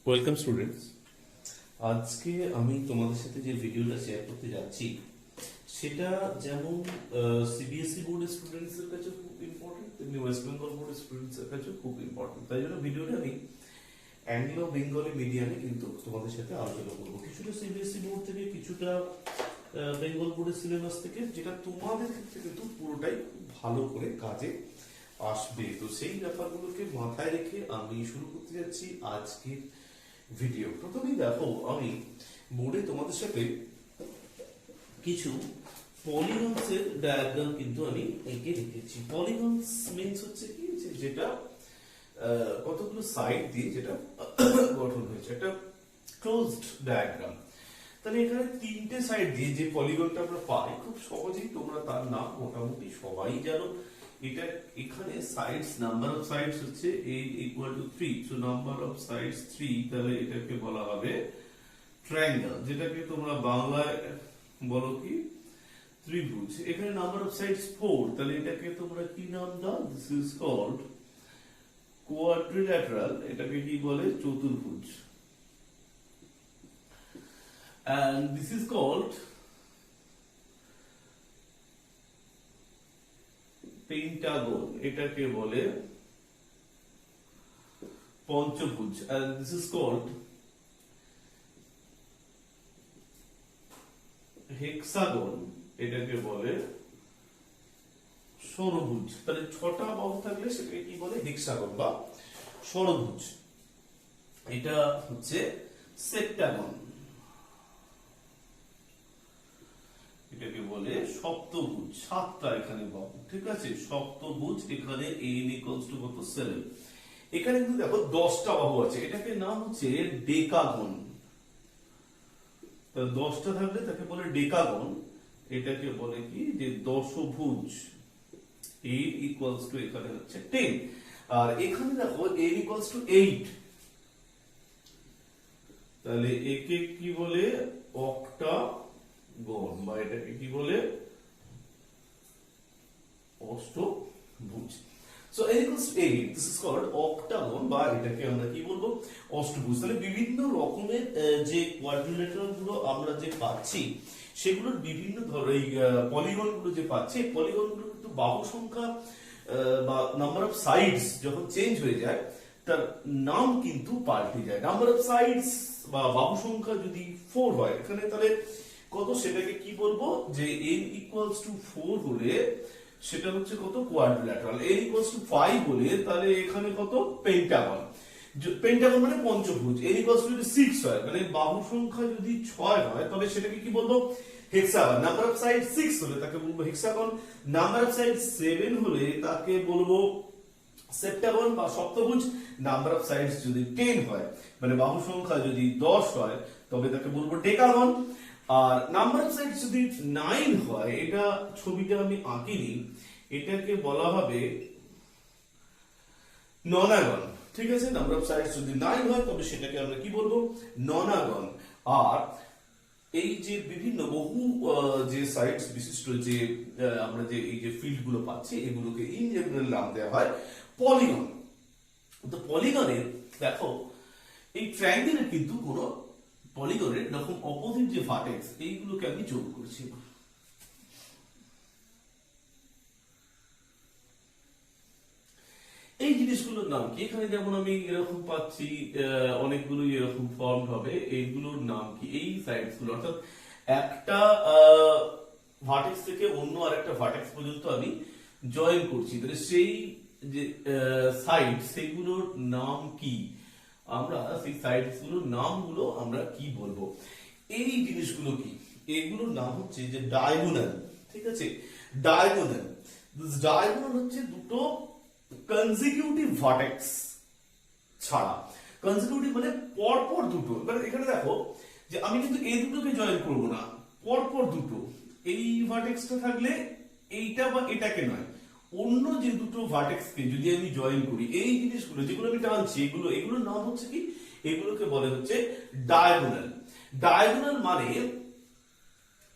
Welcome students. আজকে আমি তোমাদের সাথে যে ভিডিওটা শেয়ার করতে যাচ্ছি সেটা যেমন সিবিএসই বোর্ডের স্টুডেন্টসদের কাছে খুব ইম্পর্টেন্ট, তেমনি ওয়েস্ট বেঙ্গল বোর্ডের স্টুডেন্টসদের কাছে খুব ইম্পর্টেন্ট। তাই জন্য ভিডিওটা আমি অ্যাংলো বেঙ্গলি মিডিয়ামে কিন্তু তোমাদের সাথে আলোচনা করবো, কিছুটা সিবিএসই বোর্ড থেকে, কিছুটা বেঙ্গল বোর্ডের সিলেবাস থেকে, যেটা তোমাদের ক্ষেত্রে কিন্তু পুরোটাই খুব ভালো করে কাজে আসবে। তো সেই ব্যাপারগুলোকে মাথায় রেখে আমি শুরু করতে যাচ্ছি আজকের ভিডিও। প্রথমেই দেখো, আমি বোর্ডে তোমাদের সাথে কিছু পলিগনস এর ডায়াগ্রাম কিন্তু আমি এঁকে রেখেছি। পলিগনস মিন্স হচ্ছে কি, যেটা কতগুলো সাইড দিয়ে যেটা গঠন হয়েছে, একটা ক্লোজড ডায়াগ্রাম। তাহলে এখানে তিনটে সাইড দিয়ে যে পলিগনটা আমরা পাই, খুব সহজেই তোমরা তার নাম মোটামুটি সবাই জানো। এটা এখানে সাইডস, নাম্বার অফ সাইডস হচ্ছে a equal to 3, so number of sides 3, তাহলে এটাকে বলা হবে ট্রায়াঙ্গেল, যেটাকে তোমরা বাংলায় বলো কি ত্রিভুজ। এখানে নাম্বার অফ সাইডস 4, তাহলে এটাকে তোমরা কি নাম দাও? দিস ইজ কল্ড কোয়াড্রিল্যাটারাল, এটাকে কি বলে? চতুর্ভুজ। and this is called Pentagon, এটাকে বলে পঞ্চভুজ। and this is called hexagon, এটাকে বলে ষড়ভুজ। তাহলে ছটা বাহু থাকলে সেটাকে কি বলে? হেক্সাগন বা ষড়ভুজ। এটা হচ্ছে সেপ্টাগন, এটাকে বলে সপ্তভুজ। সাতটা এখানে বাহু, ঠিক আছে? সপ্তভুজ। এখানে n equals to কত? 7। এখানে কিন্তু দেখো 10টা বাহু আছে, এটাকে নাম হচ্ছে ডেকাগন। তাহলে 10টা থাকলে তাকে বলে ডেকাগন। এটাকে বলে কি, যে দশভুজ। n equals to এখানে হচ্ছে 10, আর এখানে দেখো n equals to 8, তাহলে একে কি বলে? অক্টাগন, বা এটাকে কি বলে? অষ্টভুজ। So n equals to 8, this is called octagon, বা এটাকে আমরা কি বলবো? অষ্টভুজ। তাহলে বিভিন্ন রকমের যে কোয়াড্রিল্যাটারাল গুলো আমরা যে পাচ্ছি, সেগুলোর বিভিন্ন ধরনের পলিগন গুলো যে পাচ্ছি, পলিগন গুলো কিন্তু বাহু সংখ্যা বা নাম্বার অফ সাইডস যখন চেঞ্জ হয়ে যায়, তার নাম কিন্তু পাল্টে যায়। নাম্বার অফ সাইডস বা বাহু সংখ্যা যদি 4 হয় এখানে, তাহলে কত? সেটাকে কি বলবো? যে n equals to 4 হলে সেটা হচ্ছে কত? কোয়াড্রিল্যাটারাল। n equals to 5 হলে তাহলে এখানে কত? পেন্টাগন। পেন্টাগন মানে পঞ্চভুজ। n equals to 6 হয়, মানে বাহু সংখ্যা যদি 6 হয়, তবে সেটাকে কি বলবো? হেক্সাগন। নাম্বার অফ সাইড 6 হলে তাকে বলবো হেক্সাগন। নাম্বার অফ সাইড 7 হলে তাকে বলবো সেপ্টাগন বা সপ্তভুজ। নাম্বার অফ সাইডস যদি 10 হয়, মানে বাহু সংখ্যা যদি 10 হয়, তবে তাকে বলবো decagon. R number of sides যদি 9 হয়, এটা ছবিটা আমি আঁকিনি, এটাকে বলা হবে ননাগন, ঠিক আছে? নাম্বার অফ সাইডস যদি 9 হয়, তবে সেটাকে আমরা কি বলবো? ননাগন। আর এই যে বিভিন্ন বহু যে সাইডস বিশিষ্ট যে আমরা যে এই যে ফিল্ড গুলো পাচ্ছি, এগুলোকে ইন জেনারেল নাম দেওয়া হয় পলিগন। তো পলিগনের দেখো, এই ট্রায়াঙ্গেলের কিন্তু কোনো পলিগনের এরকম অপোজিট যে ভার্টেক্স, এইগুলোকে আমি যোগ করছি। এই জিনিসগুলোর নাম কি? এখানে যেমন আমি এরকম পাচ্ছি, অনেকগুলো এরকম ফর্ম হবে, এইগুলোর নাম কি? এই সাইডস গুলো, অর্থাৎ একটা ভার্টেক্স থেকে অন্য আরেকটা ভার্টেক্স পর্যন্ত আমি জয়েন করছি, তাহলে সেই যে সাইড, সেগুলোর নাম কি? আমরা সেই সাইডস গুলোর নামগুলো আমরা কি বলবো? এই জিনিসগুলো কি? এগুলোর নাম হচ্ছে যে ডায়াগোনাল, ঠিক আছে? ডায়াগোনাল। ডায়াগোনাল হচ্ছে দুটো কনজিকিউটিভ ভার্টেক্স ছাড়া। কনজিকিউটিভ মানে পরপর দুটো। এবার এখানে দেখো যে আমি কিন্তু এই দুটোকে জয়েন করব না, পরপর দুটো। এই ভার্টেক্সটা থাকলে এইটা বা এটাকে নয়, অন্য যে দুটো ভার্টেক্সকে যদি আমি জয়েন করি, এই জিনিসগুলো যেগুলো আমি টানছি, এগুলোর নাম হচ্ছে কি? এগুলোকে বলে হচ্ছে ডায়াগোনাল। ডায়াগোনাল মানে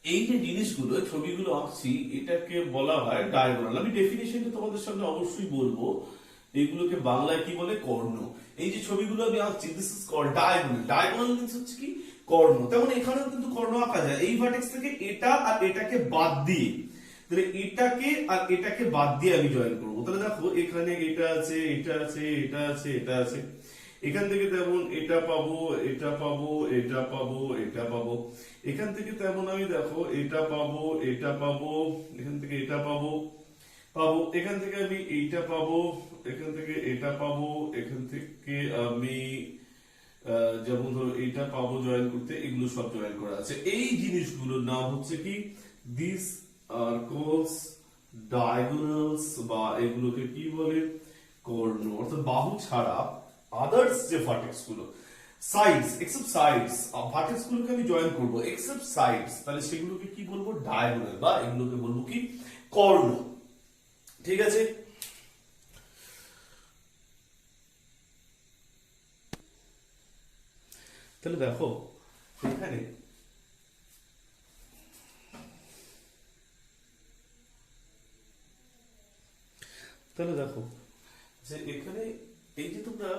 এই যে জিনিসগুলো, ছবিগুলো আঁকছি, এটাকে বলা হয় ডায়াগোনাল। আমি ডেফিনিশনটা তোমাদের সামনে অবশ্যই বলবো, এইগুলোকে বাংলায় কি বলে? কর্ণ। এই যে ছবিগুলো আমি আঁকছি, this is called diagonal. Diagonal means হচ্ছে কি? কর্ণ। তেমন এখানেও কিন্তু কর্ণ আঁকা যায়। এই ভার্টেক্স থেকে এটা আর এটাকে বাদ দিয়ে, তাহলে এটাকে আর এটাকে বাদ দিয়ে আমি জয়েন করবো। তাহলে দেখো এখানে এটা আছে, এটা আছে, এটা আছে, এটা আছে, এখান থেকে তেমন এটা পাবো, এটা পাবো, এটা পাবো, এটা পাবো, এখান থেকে তেমন আমি দেখো এটা পাবো, এটা পাবো, এখান থেকে এটা পাবো, এখান থেকে আমি এইটা পাবো, এখান থেকে এটা পাবো, এখান থেকে আমি যেমন ধরো এটা পাবো জয়েন করতে, এগুলো সব জয়েন করা আছে। এই জিনিসগুলোর নাম হচ্ছে কি? দিস আর কলস ডায়াগোনালস, বা এগুলোকে কি বলে? কর্ণ। অর্থাৎ বাহু ছাড়া আদার্স যে ভার্টেক্স গুলো, সাইডস, এক্সেপ্ট সাইডস, ভার্টেক্স গুলোকে আমি জয়েন করব এক্সেপ্ট সাইডস, তাহলে সেগুলোকে কি বলবো? ডায়াগোনাল, বা এগুলোকে বলবো কি? কর্ণ। ঠিক আছে? তাহলে দেখো এখানে দেখো যে এখানে এই যে তোমরা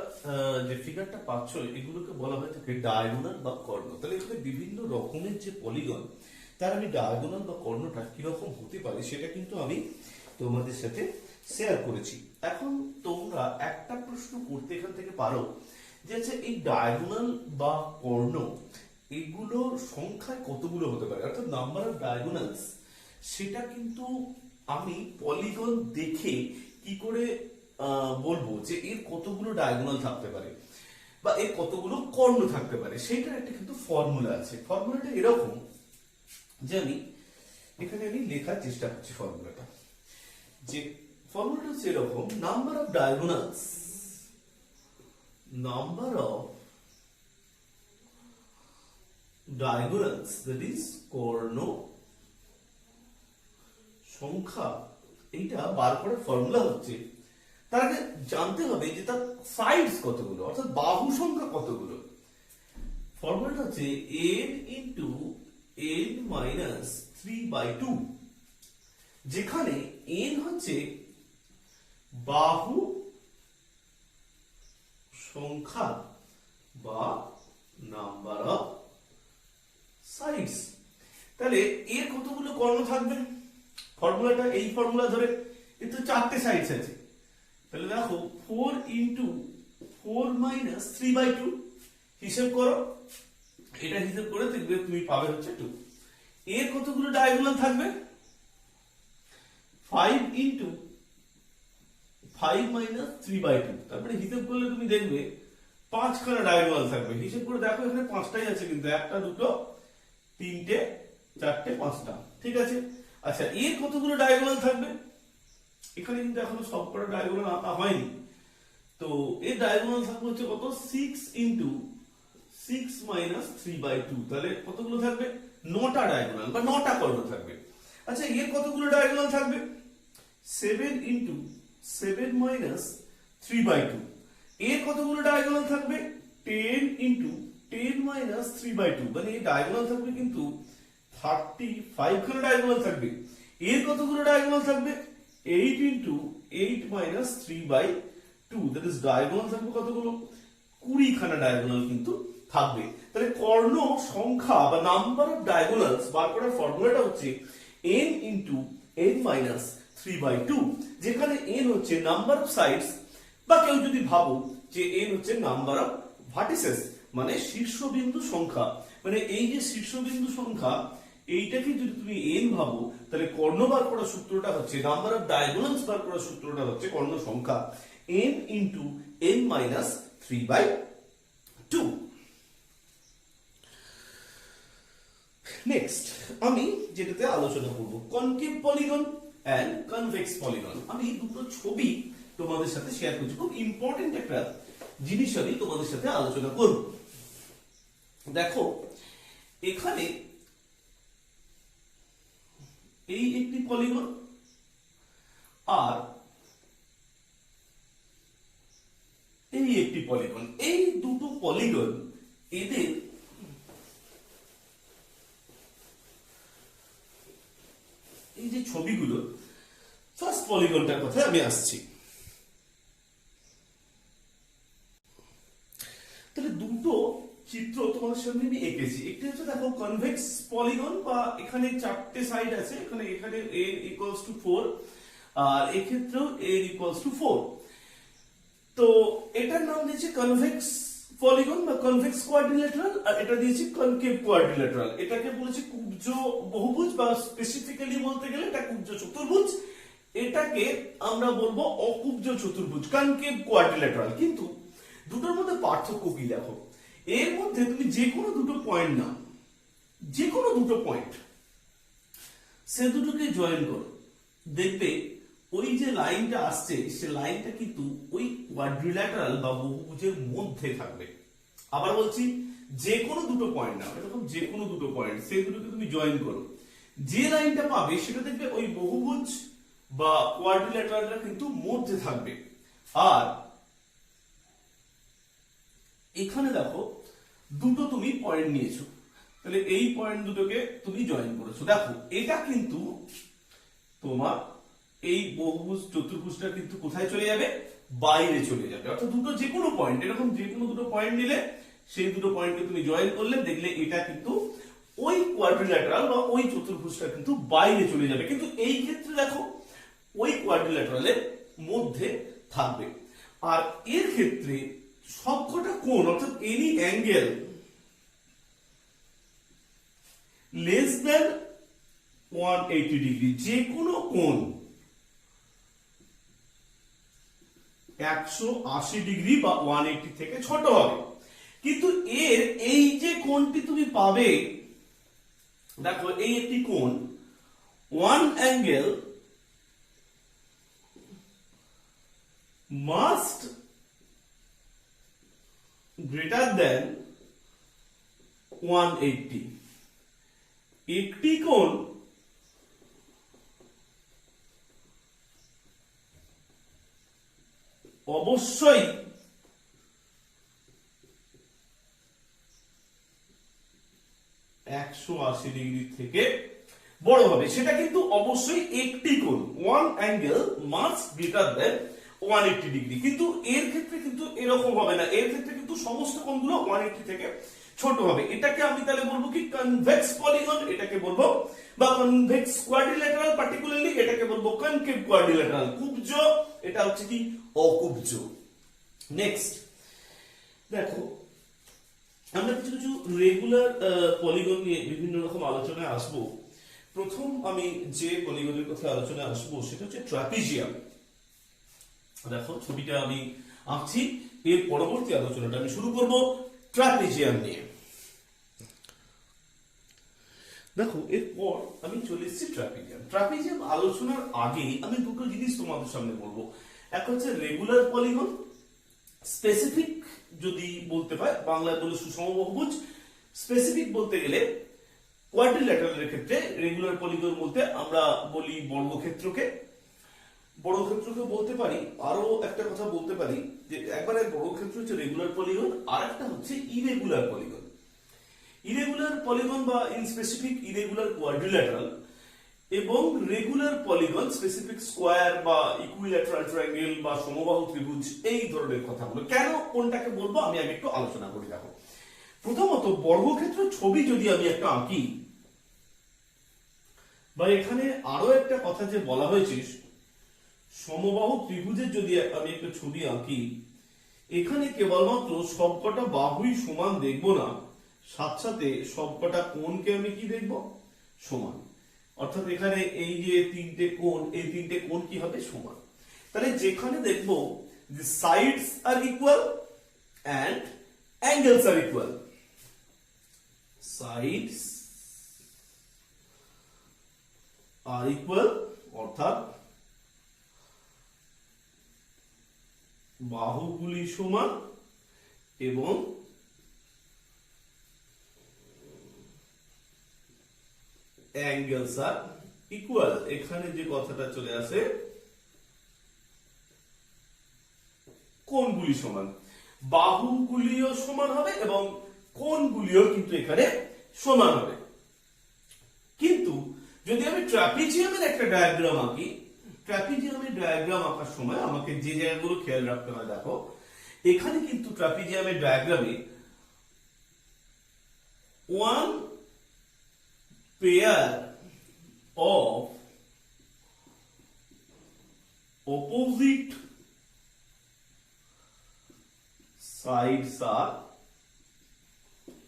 যে ফিগারটা পাচ্ছ, এগুলোকে বলা হয় থাকে ডায়াগোনাল বা কর্ণ। তাহলে এখানে বিভিন্ন রকমের যে পলিগন, তার আমি ডায়াগোনাল বা কর্ণটা কিরকম হতে পারে সেটা কিন্তু আমি তোমাদের সাথে শেয়ার করেছি। এখন তোমরা একটা প্রশ্ন করতে এখান থেকে পারো যে আচ্ছা, এই ডায়াগোনাল বা কর্ণ এগুলো সংখ্যায় কতগুলো হতে পারে, অর্থাৎ নাম্বার অফ ডায়াগোনালস, সেটা কিন্তু আমি পলিগন দেখে কি করে বলবো যে এর কতগুলো ডায়াগোনাল থাকতে পারে বা এর কতগুলো কর্ণ থাকতে পারে, সেটার একটা কিন্তু ফর্মুলা আছে। ফর্মুলাটা এরকম যে আমি এখানে লেখার চেষ্টা করছি ফর্মুলাটা, যে ফর্মুলাটা হচ্ছে এরকম: number of diagonals, that is কর্ণ সংখ্যা, এইটা বার করার ফর্মুলা হচ্ছে, তার আগে জানতে হবে যে তার সাইডস কতগুলো, অর্থাৎ বাহু সংখ্যা কতগুলো। ফর্মুলাটা হচ্ছে n ইন্টু n মাইনাস 3/2, যেখানে n হচ্ছে বাহু সংখ্যা বা নাম্বার অফ সাইডস। তাহলে এর কতগুলো কর্ণ থাকবে? ফর্মুলাটা এই ফর্মুলা ধরে এর তো 4টে সাইডস আছে, তাহলে দেখো 4 ইন্টু 4 মাইনাস 3/2, হিসেব করো, এটা হিসেব করে দেখবে তুমি পাবে হচ্ছে 2। এর কতগুলো ডায়াগোনাল থাকবে? 5 ইন্টু 5 মাইনাস 3/2, তারপরে হিসেব করলে তুমি দেখবে 5খানা ডায়াগোনাল থাকবে। হিসেব করে দেখো এখানে 5টাই আছে, কিন্তু 1টা 2টো 3টে 4টে 5টা, ঠিক আছে। আচ্ছা, এর কতগুলো ডায়াগোনাল থাকবে? এখানে কিন্তু এখনো সবকটা ডায়াগোনাল আঁকা হয়নি, তো এর ডায়াগোনাল থাকবে হচ্ছে কত? 6 ইন্টু 6 মাইনাস 3/2, তাহলে কতগুলো থাকবে? 9টা ডায়াগোনাল বা 9টা কর্ণ থাকবে। আচ্ছা, এর কতগুলো ডায়াগোনাল থাকবে? 7 ইন্টু 7 মাইনাস 3/2। এর কতগুলো ডায়াগোনাল থাকবে? 10 ইন্টু 10 মাইনাস 3/2, মানে এই ডায়াগোনাল থাকবে কিন্তু 35খানা ডায়াগোনাল থাকবে। এর কতগুলো ডায়াগোনাল থাকবে? 8 into 8 minus 3/2, that is diagonal থাকবে কতগুলো? 20খানা ডায়াগোনাল কিন্তু থাকবে। তাহলে কর্ণ সংখ্যা বা নাম্বার অফ ডায়াগোনালস বার করার ফর্মুলাটা হচ্ছে n ইন্টু n মাইনাস 3/2, যেখানে n হচ্ছে নাম্বার অফ সাইডস, বা কেউ যদি ভাবো যে n হচ্ছে নাম্বার অফ ভার্টিসেস, মানে শীর্ষবিন্দু সংখ্যা। মানে এই যে শীর্ষবিন্দু সংখ্যা, এইটাকে যদি তুমি n ভাবো, তাহলে কর্ণ বার করার সূত্রটা হচ্ছে, নাম্বার অফ ডায়াগোনালস বার করার সূত্রটা হচ্ছে কর্ণ সংখ্যা n into n minus 3/2। Next আমি যেটাতে আলোচনা করব, concave polygon and convex polygon. আমি দুটো ছবি তোমাদের সাথে শেয়ার করছি, খুব ইম্পর্টেন্ট একটা জিনিস আমি তোমাদের সাথে আলোচনা করব। দেখো এখানে এই একটি পলিগন আর এই একটি পলিগন, এই দুটো পলিগন, এদের এই যে ছবিগুলো, ফার্স্ট পলিগনটার কথা আমি আসছি। সামনে আমি এঁকেছি, একটি হচ্ছে দেখো কনভেক্স পলিগন, বা এখানে চারটে সাইড আছে, এখানে এখানে a ইকুয়ালস টু 4, আর এক্ষেত্রেও a ইকুয়ালস টু 4। তো এটার নাম দিয়েছে কনভেক্স পলিগন বা কনভেক্স কোয়াড্রিল্যাটারাল, আর এটা দিয়েছি কনকেভ কোয়াড্রিল্যাটারাল। এটাকে বলেছে কুব্জ বহুভুজ, বা স্পেসিফিক্যালি বলতে গেলে এটা কুব্জ চতুর্ভুজ। এটাকে আমরা বলবো অকুব্জ চতুর্ভুজ, কনকেভ কোয়াড্রিল্যাটারাল। কিন্তু দুটোর মধ্যে পার্থক্য কি দেখো, এর মধ্যে তুমি যে কোনো দুটো পয়েন্ট নাও, যে কোনো দুটো পয়েন্ট, সে দুটোকে জয়েন করো, দেখবে ওই যে লাইনটা আসছে সে লাইনটা কিন্তু ওই কোয়াড্রিল্যাটারাল বা বহুভুজের মধ্যে থাকবে। আবার বলছি, যে কোনো দুটো পয়েন্ট নাও, এরকম যে কোনো দুটো পয়েন্ট, সেই দুটোকে তুমি জয়েন করো, যে লাইনটা পাবে সেটা দেখবে ওই বহুভুজ বা কোয়াড্রিল্যাটারালটা কিন্তু মধ্যে থাকবে। আর এখানে দেখো দুটো তুমি পয়েন্ট নিয়েছো, তাহলে এই পয়েন্ট দুটোকে তুমি জয়েন করেছো। দেখো এটা কিন্তু তোমার এই বহুভুজ চতুর্ভুজটা কিন্তু কোথায় চলে যাবে, বাইরে চলে যাবে। অর্থাৎ দুটো যে কোনো পয়েন্ট, এরকম যে কোনো দুটো পয়েন্ট নিলে সেই দুটো পয়েন্টকে তুমি জয়েন করলে দেখলে এটা কিন্তু ওই কোয়াড্রিল্যাটারাল বা ওই চতুর্ভুজটা কিন্তু বাইরে চলে যাবে, কিন্তু এই ক্ষেত্রে দেখো ওই কোয়াড্রিল্যাটারালের মধ্যে থাকবে। আর এর ক্ষেত্রে সবকটা কোণ, অর্থাৎ any angle less than 180 degree, যে কোনো কোণ 180 ডিগ্রি বা 180 থেকে ছোট হবে। কিন্তু এর এই যে কোণটি তুমি পাবে, দেখো এই একটি কোণ, one angle must greater than 180, একটি কোণ অবশ্যই 180 ডিগ্রি থেকে বড় হবে। সেটা কিন্তু অবশ্যই একটি কোণ, one angle must greater than 180 degree. কিন্তু এর ক্ষেত্রে কিন্তু এরকম হবে না, এর ক্ষেত্রে কিন্তু সমস্ত কোণগুলো 180 থেকে ছোট হবে। এটাকে আমি তাহলে বলবো কি কনভেক্স পলিগন, এটাকে বলবো, বা কনভেক্স কোয়াড্রিল্যাটারাল, পার্টিকুলারলি এটাকে বলবো কনকেভ কোয়াড্রিল্যাটারাল। কুব্জ এটা হচ্ছে কি অকুব্জ। নেক্সট দেখো, আমরা কিছু কিছু রেগুলার পলিগন নিয়ে বিভিন্ন রকম আলোচনায় আসবো। প্রথম আমি যে পলিগনের কথা আলোচনায় আসবো সেটা হচ্ছে ট্রাপিজিয়াম। দেখো ছবিটা আমি আঁকছি, এর পরবর্তী আলোচনাটা আমি শুরু করব ট্রাপিজিয়াম নিয়ে। দেখো এরপর আমি চলে এসেছি ট্রাপিজিয়াম। ট্রাপিজিয়াম আলোচনার আগে আমি দুটো জিনিস তোমাদের সামনে বলবো। এক হচ্ছে রেগুলার পলিগন, স্পেসিফিক যদি বলতে হয়, বাংলায় বলে সুষম বহুভুজ। স্পেসিফিক বলতে গেলে কোয়াড্রিল্যাটারালের ক্ষেত্রে রেগুলার পলিগন বলতে আমরা বলি বর্গক্ষেত্রকে, বর্গক্ষেত্রকে বলতে পারি। আরো একটা কথা বলতে পারি যে একবারে বর্গক্ষেত্র হচ্ছে রেগুলার পলিগন, আর একটা হচ্ছে ইরেগুলার পলিগন। ইরেগুলার পলিগন বা ইন স্পেসিফিক ইরেগুলার কোয়াড্রিল্যাটারাল এবং রেগুলার পলিগন, স্পেসিফিক স্কোয়ার বা ইকুইল্যাটারাল ট্রায়াঙ্গেল বা সমবাহু ত্রিভুজ, এই ধরনের কথাগুলো কেন কোনটাকে বলবো আমি আগে একটু আলোচনা করি। দেখো প্রথমত বর্গক্ষেত্র ছবি যদি আমি একটা আঁকি, বা এখানে আরো একটা কথা যে বলা হয়েছে সমবাহু ত্রিভুজের যদি আমি একটা ছবি আঁকি, এখানে কেবলমাত্র সবকটা বাহুই সমান দেখবো না, সাথে সাথে সবকটা কোণকে আমি কি দেখবো, সমান। অর্থাৎ এখানে এই যে তিনটে কোণ, এই তিনটে কোণ কি হবে, সমান। তাহলে যেখানে দেখবো যে sides are equal and angles are equal, sides are equal অর্থাৎ বাহুগুলি সমান এবং অ্যাঙ্গেলস আর ইকুয়াল, এখানে যে কথাটা চলে আসে কোণগুলি সমান, বাহুগুলিও সমান হবে এবং কোণগুলিও কিন্তু এখানে সমান হবে। কিন্তু যদি আমি ট্রাপিজিয়ামের একটা ডায়াগ্রাম আঁকি, ট্রাপিজিয়ামের ডায়াগ্রাম আঁকার সময় আমাকে যে জায়গাগুলো খেয়াল রাখতে হয়, দেখো এখানে কিন্তু ট্রাপিজিয়ামের ডায়াগ্রামে one pair of opposite sides are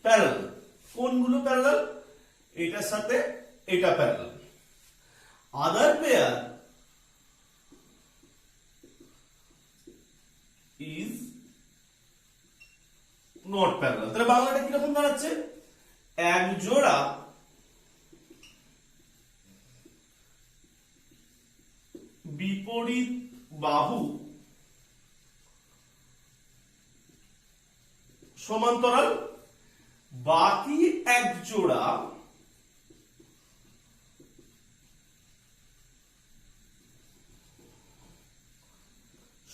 parallel. কোনগুলো প্যারালাল? এটার সাথে এটা parallel. Other pair is not parallel. তাহলে বাংলাটা কিরকম দাঁড়াচ্ছে? এক জোড়া বিপরীত বাহু সমান্তরাল, বাকি এক জোড়া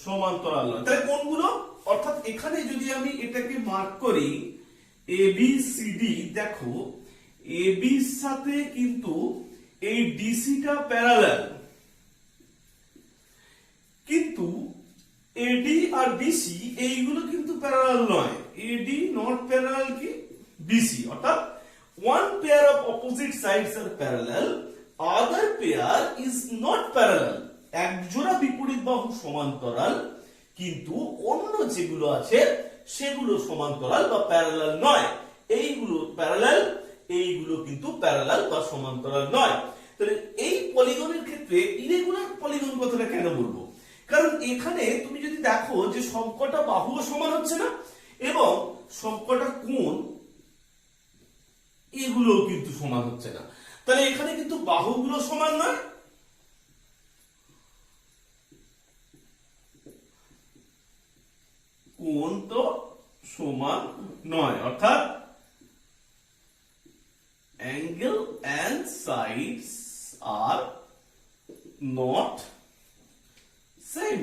সমান্তরাল নয়। তাহলে কোনগুলো? অর্থাৎ এখানে যদি আমি এটাকে মার্ক করি এ বি সি ডি, দেখো এ বির সাথে কিন্তু এই ডিসিটা প্যারালাল, কিন্তু এডি আর বিসি এইগুলো কিন্তু প্যারালাল নয়। এডি নট প্যারালাল কি বিসি, অর্থাৎ one pair of opposite sides are parallel, other pair is not parallel. এক জোড়া বিপরীত বাহু সমান্তরাল, কিন্তু অন্য যেগুলো আছে সেগুলো সমান্তরাল বা প্যারালাল নয়। এইগুলো প্যারালাল, এইগুলো কিন্তু প্যারালাল বা সমান্তরাল নয়। তাহলে এই পলিগনের ক্ষেত্রে ইরেগুলার পলিগন কথাটা কেন বলবো? কারণ এখানে তুমি যদি দেখো যে সবকটা বাহুও সমান হচ্ছে না এবং সবকটা কোণ এগুলোও কিন্তু সমান হচ্ছে না। তাহলে এখানে কিন্তু বাহুগুলো সমান নয়, কোণ তো সমান নয়, অর্থাৎ angle and sides are not same.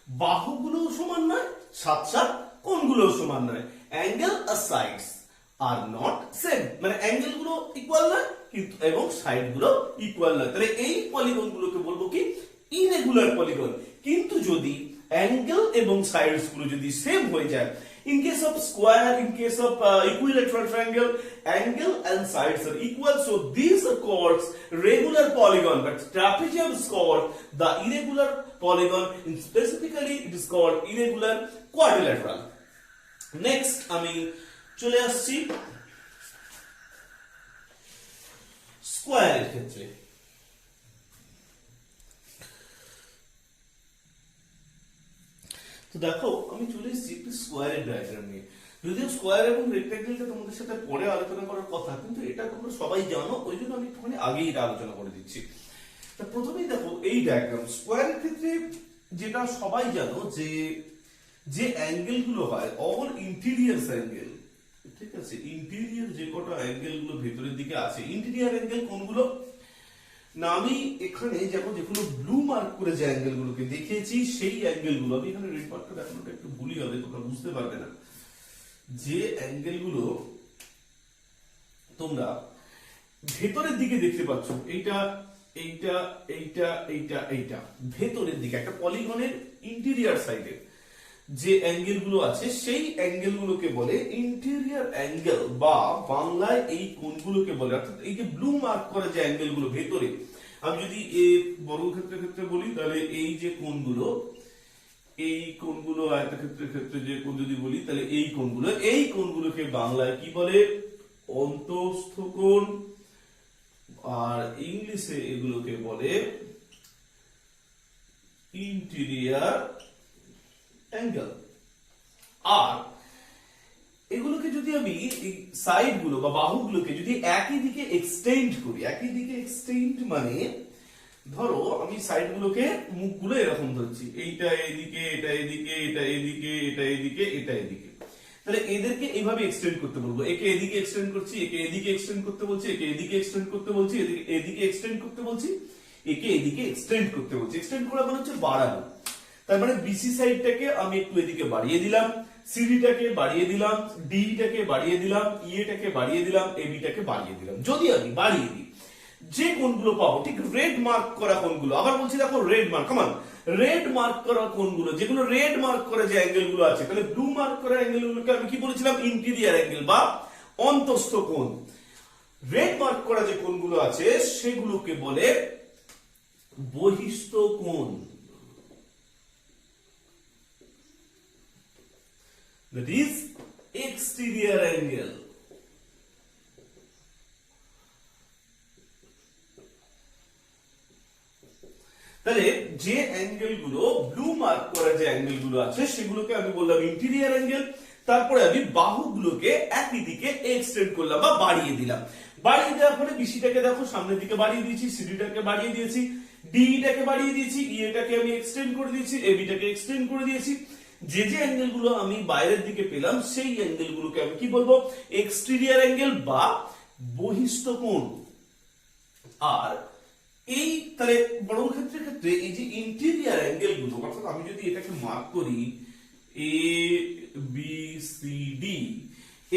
বাহুগুলো সমান নয়, সাথে কোণগুলো সমান নয়। অ্যাঙ্গেল আর সাইডস আর নট সেম, মানে অ্যাঙ্গেল গুলো ইকুয়াল নয় কিন্তু এবং সাইড গুলো ইকুয়াল নয়। তাহলে এই পলিগন গুলোকে বলবো কি ইরেগুলার পলিগন। কিন্তু যদি অ্যাঙ্গেল এবং সাইডস গুলো যদি সেম হয়ে যায়, in case of square, in case of equilateral triangle, angle and sides are equal, so these are called regular polygon. But trapezium is called the irregular polygon, and specifically it is called irregular quadrilateral. Next আমি চলে আসছি স্কয়ারের ক্ষেত্রে। তো দেখো আমি চলে এসেছি একটু স্কোয়ারের ডায়াগ্রাম নিয়ে। যদিও স্কোয়ার এবং রেক্ট্যাঙ্গেলটা তোমাদের সাথে পরে আলোচনা করার কথা, কিন্তু এটা তোমরা সবাই জানো, ওই জন্য আমি একটুখানি আগেই এটা আলোচনা করে দিচ্ছি। তা প্রথমেই দেখো এই ডায়াগ্রাম স্কোয়ারের ক্ষেত্রে যেটা সবাই জানো যে যে অ্যাঙ্গেল গুলো হয় অল ইন্টেরিয়র অ্যাঙ্গেল, ঠিক আছে, ইন্টেরিয়র যে কটা অ্যাঙ্গেল গুলো ভেতরের দিকে আছে, ইন্টেরিয়র অ্যাঙ্গেল কোনগুলো না, আমি এখানে যেগুলো ব্লু মার্ক করে যে অ্যাঙ্গেল গুলোকে দেখিয়েছি সেই অ্যাঙ্গেল গুলো, আমি এখানে রেড মার্কটা দেখানোটা একটু ভুলই হবে, তোমরা বুঝতে পারবে না। যে অ্যাঙ্গেল গুলো তোমরা ভেতরের দিকে দেখতে পাচ্ছ, এইটা এইটা এইটা এইটা এইটা ভেতরের দিকে একটা পলিগনের ইন্টেরিয়র সাইডে যে অ্যাঙ্গেল গুলো আছে সেই অ্যাঙ্গেল গুলোকে বলে ইন্টেরিয়র অ্যাঙ্গেল, বা বাংলায় এই কোণগুলোকে বলে, অর্থাৎ এই যে ব্লু মার্ক করা যে অ্যাঙ্গেল গুলো ভেতরে, আমি যদি বর্গক্ষেত্রের ক্ষেত্রে বলি তাহলে এই যে কোণগুলো, এই কোণগুলো আয়তক্ষেত্রের ক্ষেত্রে যে কোণ যদি বলি তাহলে এই কোণগুলোকে বাংলায় কি বলে? অন্তঃস্থ কোণ, আর ইংলিশে এগুলোকে বলে ইন্টেরিয়র অ্যাঙ্গেল। আর এগুলোকে যদি আমি সাইড গুলো বা বাহুগুলোকে যদি একই দিকে এক্সটেন্ড করি, একই দিকে এক্সটেন্ড মানে ধরো আমি সাইড গুলোকে মুখগুলো এরকম ধরছি, এইটা এদিকে, এটা এদিকে, এটা এদিকে, এটা এদিকে, এটা এদিকে, তাহলে এদেরকে এইভাবে এক্সটেন্ড করতে বলবো। একে এদিকে এক্সটেন্ড করছি, একে এদিকে এক্সটেন্ড করতে বলছি, একে এদিকে এক্সটেন্ড করতে বলছি, এদিকে এক্সটেন্ড করতে বলছি, একে এদিকে এক্সটেন্ড করতে বলছি। এক্সটেন্ড করা মানে হচ্ছে বাড়ানো। তার মানে বিসি সাইডটাকে আমি একটু এদিকে বাড়িয়ে দিলাম, সিডিটাকে বাড়িয়ে দিলাম, ডিটাকে বাড়িয়ে দিলাম, ইএটাকে বাড়িয়ে দিলাম, এবিটাকে বাড়িয়ে দিলাম। যদি আমি বাড়িয়ে দিই যে কোণগুলো পাবো, ঠিক রেড মার্ক করা কোণগুলো, আবার বলছি দেখো রেড মার্ক, কমান রেড মার্ক করা কোণগুলো, যেগুলো রেড মার্ক করা যে অ্যাঙ্গেল গুলো আছে, তাহলে ব্লু মার্ক করা অ্যাঙ্গেল গুলোকে আমি কি বলেছিলাম? ইন্টেরিয়র অ্যাঙ্গেল বা অন্তস্থ কোণ। রেড মার্ক করা যে কোণগুলো আছে সেগুলোকে বলে বহিস্থ কোণ। That is exterior angle. তাহলে যে অ্যাঙ্গেল গুলো ব্লু মার্ক করা যে অ্যাঙ্গেল গুলো আছে সেগুলোকে আমি বললাম ইন্টেরিয়র অ্যাঙ্গেল। তারপরে আমি বাহুগুলোকে একই দিকে এক্সটেন্ড করলাম বা বাড়িয়ে দিলাম। বাড়িয়ে দেওয়ার ফলে বিসিটাকে দেখো সামনের দিকে বাড়িয়ে দিয়েছি, সিডিটাকে বাড়িয়ে দিয়েছি, ডিটাকে বাড়িয়ে দিয়েছি, ইএটাকে আমি এক্সটেন্ড করে দিয়েছি, এবিটাকে এক্সটেন্ড করে দিয়েছি। যে যে অ্যাঙ্গেল গুলো আমি বাইরের দিকে পেলাম সেই অ্যাঙ্গেল গুলোকে আমি কি বলবো? এক্সটেরিয়র অ্যাঙ্গেল বা বহিস্থ কোণ। আর এই তাহলে বর্গক্ষেত্রের ক্ষেত্রে এই যে ইন্টেরিয়র অ্যাঙ্গেল গুলো, অর্থাৎ আমি যদি এটাকে মার্ক করি এ বি সি ডি,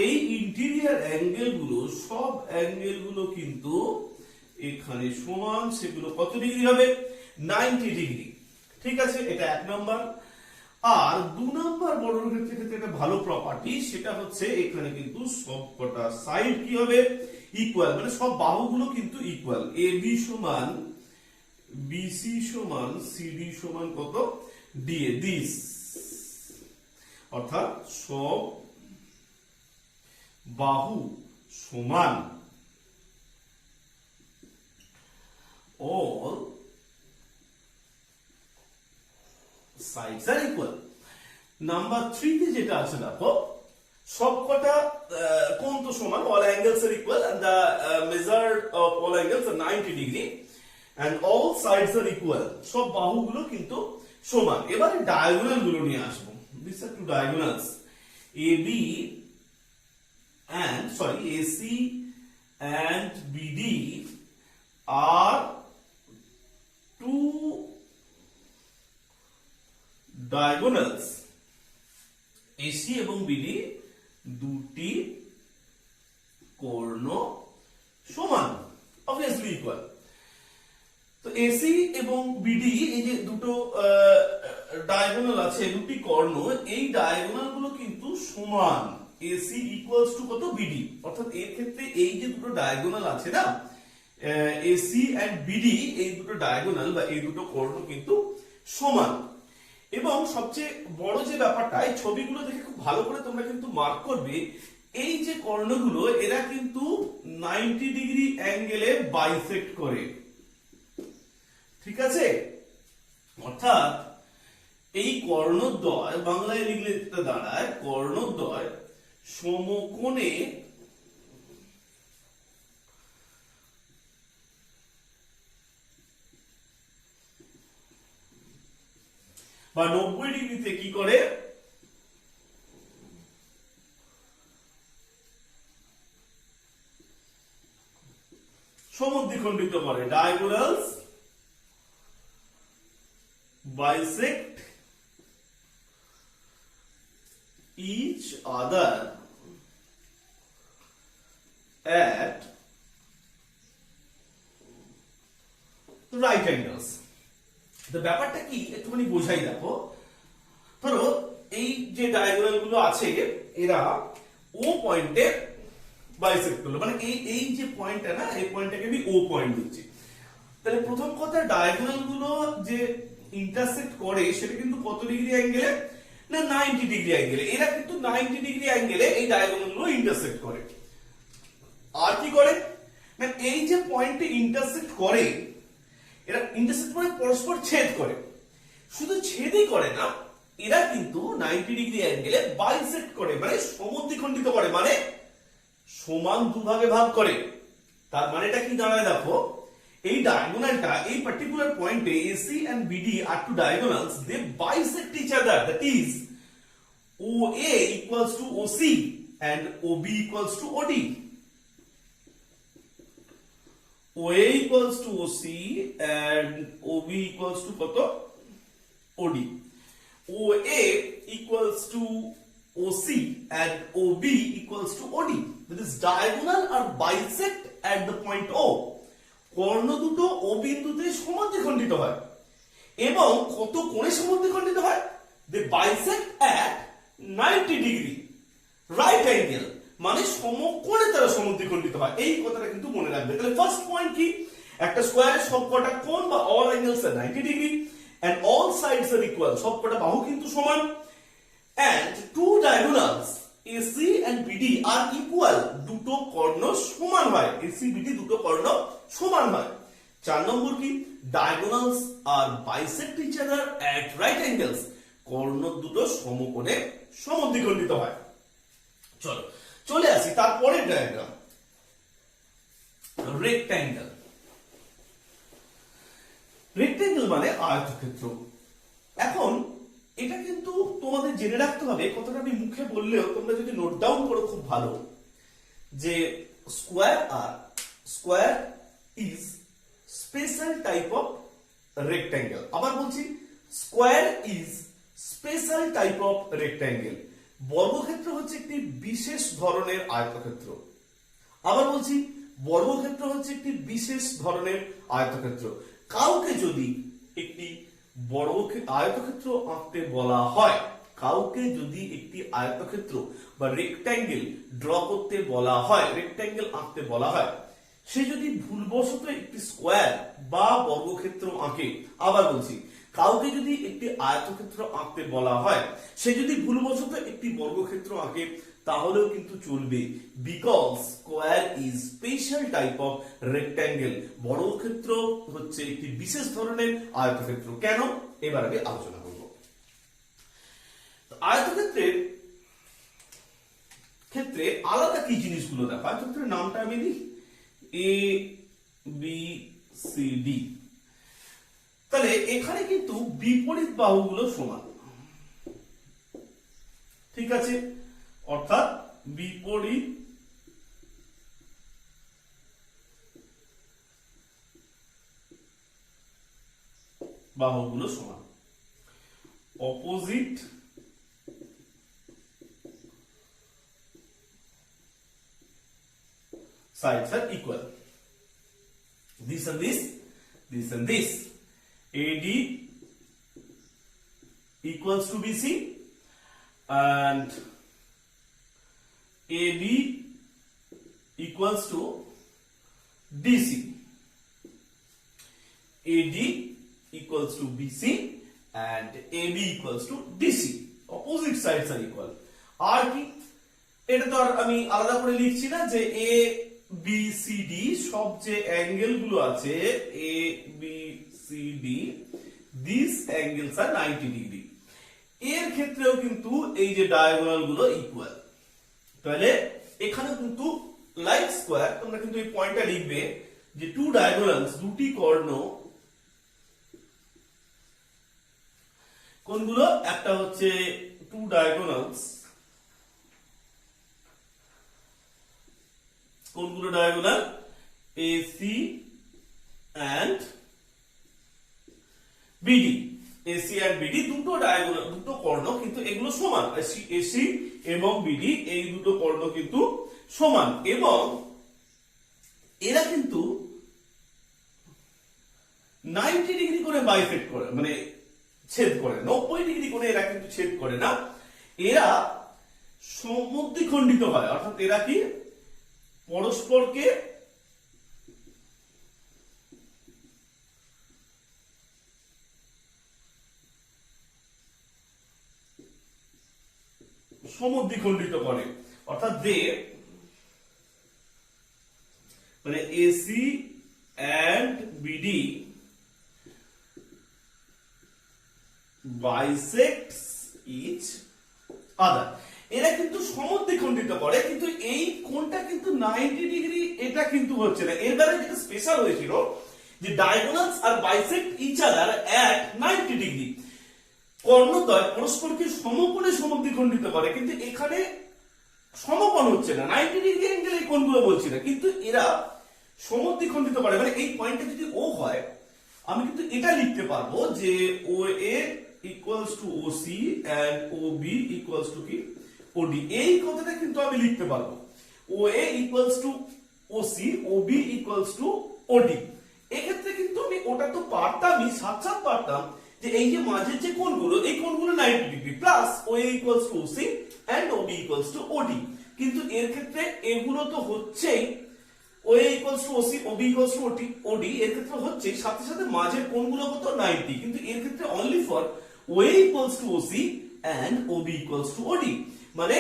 এই ইন্টেরিয়র অ্যাঙ্গেল গুলো সব অ্যাঙ্গেল গুলো কিন্তু এখানে সমান। সেগুলো কত ডিগ্রি হবে? 90 ডিগ্রি। ঠিক আছে, এটা 1 নম্বর। আর 2 নম্বর বর্গক্ষেত্রের ক্ষেত্রে একটা ভালো প্রপার্টি, সেটা হচ্ছে এখানে কিন্তু সবকটা সাইড কি হবে? ইকুয়াল, মানে সব বাহুগুলো কিন্তু ইকুয়াল। এ বি সমান বিসি সমান সিডি সমান কত? DA, this. অর্থাৎ সব বাহু সমান, all sides are equal. Number 3 তে যেটা আছে দেখো, সবকটা কোণ তো সমান, all angles are equal and the measure of all angles are 90 degree and all sides are equal. সব বাহুগুলো কিন্তু সমান। এবারে ডায়াগোনাল গুলো নিয়ে আসবো। These are two diagonals, AB and AC and BD are two diagonals. AC এবং BD দুটি কর্ণ সমান, obviously equal. তো AC এবং BD এই যে দুটো ডায়াগোনাল আছে, দুটি কর্ণ, এই ডায়াগোনাল গুলো কিন্তু সমান। AC ইকুয়ালস টু কত? BD। অর্থাৎ এর ক্ষেত্রে এই যে দুটো ডায়াগোনাল আছে না, AC এন্ড BD, এই দুটো ডায়াগোনাল বা এই দুটো কর্ণ কিন্তু সমান। এবং সবচেয়ে বড় যে ব্যাপারটা, এই ছবিগুলো দেখে খুব ভালো করে তোমরা কিন্তু মার্ক করবে, এই যে কর্ণগুলো এরা কিন্তু 90 ডিগ্রি অ্যাঙ্গেলে বাইসেক্ট করে। ঠিক আছে, অর্থাৎ এই কর্ণদ্বয়, বাংলায় লিখলে যেটা দাঁড়ায়, কর্ণদ্বয় সমকোণে বা 90 ডিগ্রিতে কি করে? সমদ্বিখণ্ডিত করে। Diagonals bisect each other at right angles. তো ব্যাপারটা কি একটুখানি বোঝাই দেখো। ধরো এই যে ডায়াগোনাল গুলো আছে এরা ও পয়েন্টে বাইসেক্ট করলো, মানে এই যে পয়েন্টটা না, এই পয়েন্টটাকে আমি ও পয়েন্ট দিচ্ছি। তাহলে প্রথম কথা, ডায়াগোনাল গুলো যে ইন্টারসেক্ট করে সেটা কিন্তু কত ডিগ্রি অ্যাঙ্গেলে? না 90 ডিগ্রি অ্যাঙ্গেলে। এরা কিন্তু 90 ডিগ্রি অ্যাঙ্গেলে এই ডায়াগোনাল গুলো ইন্টারসেক্ট করে। আর কি করে না, এই যে পয়েন্টে ইন্টারসেক্ট করে, এরা ইন্টারসেক্ট করে পরস্পর ছেদ করে। শুধু ছেদই করে না, এরা কিন্তু 90 ডিগ্রি অ্যাঙ্গেলে বাইসেক্ট করে, মানে সমদ্বিখণ্ডিত করে, মানে সমান দুভাগে ভাগ করে। তার মানেটা কি দাঁড়ায় দেখো, এই ডায়াগোনালটা, এই পার্টিকুলার পয়েন্টে AC and BD are two diagonals, they bisect each other, that is OA equals to OC and OB equals to OD. OA equals to OC and OB equals to কত? OD. OA equals to OC and OB equals to OD. That is diagonal are bisect at the point O. কর্ণ দুটো ও বিন্দুতে সমদ্বিখণ্ডিত হয়। এবং কত কোণে সমদ্বিখণ্ডিত হয়? They bisect at 90 degree right angle. মানে সমকোণে তারা সমদ্বিখণ্ডিত হয়, এই কথাটা কিন্তু মনে রাখবে। তাহলে ফার্স্ট পয়েন্ট কি, একটা স্কোয়ারের সবকটা কোণ বা all angles are 90 degree and all sides are equal, সবকটা বাহু কিন্তু সমান, and two diagonals AC and BD are equal, দুটো কর্ণ সমান হয়, AC BD দুটো কর্ণ সমান হয়। 4 নম্বর কি, diagonals are bisect each other at right angles, কর্ণ দুটো সমকোণে সমদ্বিখণ্ডিত হয়। চলো চলে আসি তারপরে ডায়াগ্রাম, রেক্ট্যাঙ্গেল। রেক্ট্যাঙ্গেল মানে আয়তক্ষেত্র। এখন এটা কিন্তু তোমাদের জেনে রাখতে হবে, কথাটা আমি মুখে বললেও তোমরা যদি নোট ডাউন করো খুব ভালো, যে square is special type of rectangle. আবার বলছি, square is special type of rectangle. বর্গক্ষেত্র হচ্ছে একটি বিশেষ ধরনের আয়তক্ষেত্র। আবার বলছি, বর্গক্ষেত্র হচ্ছে একটি বিশেষ ধরনের আয়তক্ষেত্র। কাউকে যদি একটি আয়তক্ষেত্র আঁকতে বলা হয়, কাউকে যদি একটি আয়তক্ষেত্র বা রেক্ট্যাঙ্গেল ড্র করতে বলা হয়, রেক্ট্যাঙ্গেল আঁকতে বলা হয়, সে যদি ভুলবশত একটি স্কোয়ার বা বর্গক্ষেত্র আঁকে, আবার বলছি, কাউকে যদি একটি আয়তক্ষেত্র আঁকতে বলা হয়, সে যদি ভুলবশত একটি বর্গক্ষেত্র আঁকে তাহলেও কিন্তু চলবে, because square is special type of rectangle. বর্গক্ষেত্র হচ্ছে একটি বিশেষ ধরনের আয়তক্ষেত্র। কেন, এবার আমি আলোচনা করব। আয়তক্ষেত্রের ক্ষেত্রে আলাদা কি জিনিসগুলো দেখো, আয়তক্ষেত্রের নামটা আমি দিই এ বি সি ডি। তাহলে এখানে কিন্তু বিপরীত বাহুগুলো সমান, ঠিক আছে, অর্থাৎ বিপরীত বাহুগুলো সমান, opposite sides are equal, this and this, this and this. AD equals to BC and AB equals to DC. AD equals to BC and AB equals to DC. Opposite sides are equal. আর কি, এটা তো আর আমি আলাদা করে লিখছি না, যে এ B C D সব যে অ্যাঙ্গেল গুলো আছে, A B C D, this angles are 90 degree. এর ক্ষেত্রেও কিন্তু এই যে ডায়াগোনাল গুলো ইকুয়াল। তাহলে এখানে কিন্তু লাইক স্কোয়ার, তোমরা কিন্তু এই পয়েন্টটা লিখবে যে টু ডায়াগোনালস, দুটি কর্ণ, কোনগুলো, একটা হচ্ছে টু ডায়াগোনালস, কোনগুলো diagonal, AC and BD. AC and BD দুটো ডায়াগোনাল, দুটো কর্ণ, কিন্তু এগুলো সমান, এসি এবং বিডি এই দুটো কর্ণ কিন্তু সমান, এবং এরা কিন্তু 90 ডিগ্রি করে বাইসেক্ট করে, মানে ছেদ করে, 90 ডিগ্রি করে এরা কিন্তু ছেদ করে না, এরা সমদ্বিখণ্ডিত হয়, অর্থাৎ এরা কি পরস্পরকে সমদ্বিখণ্ডিত করে, অর্থাৎ যে মানে AC and BD bisects each other, এরা কিন্তু সমদ্বিখণ্ডিত করে, কিন্তু এই কোণটা কিন্তু 90 ডিগ্রি, এটা কিন্তু হচ্ছে না। এর দ্বারা যেটা স্পেশাল হয়েছিল যে diagonals are bisect each other at 90 degree, কর্ণদ্বয় পরস্পরকে সমকোণে সমদ্বিখণ্ডিত করে, কিন্তু এখানে সমকোণ হচ্ছে না, 90 ডিগ্রি অ্যাঙ্গেল এই কোণগুলো বলছি না, কিন্তু এরা সমদ্বিখণ্ডিত করে। মানে এই পয়েন্টটা যদি ও হয়, আমি কিন্তু এটা লিখতে পারবো যে O A equals to O C and O B equals to কি ওডি, এই কথাটা কিন্তু আমি লিখতে পারবো, O A equals to O C, O B equals to OD. এক্ষেত্রে কিন্তু আমি ওটা তো পারতামই, সাথে পারতাম যে এই যে মাঝের যে কোণগুলো, এই কোণগুলো 90 degree plus O A equals to O C and O B equals to OD, কিন্তু এর ক্ষেত্রে এগুলো তো হচ্ছেই OA equals to OC, OB equals to OD, এর ক্ষেত্রে হচ্ছে সাথে সাথে মাঝের কোণগুলো কত 90, কিন্তু এর ক্ষেত্রে only for OA equals to OC and OB equals to OD, মানে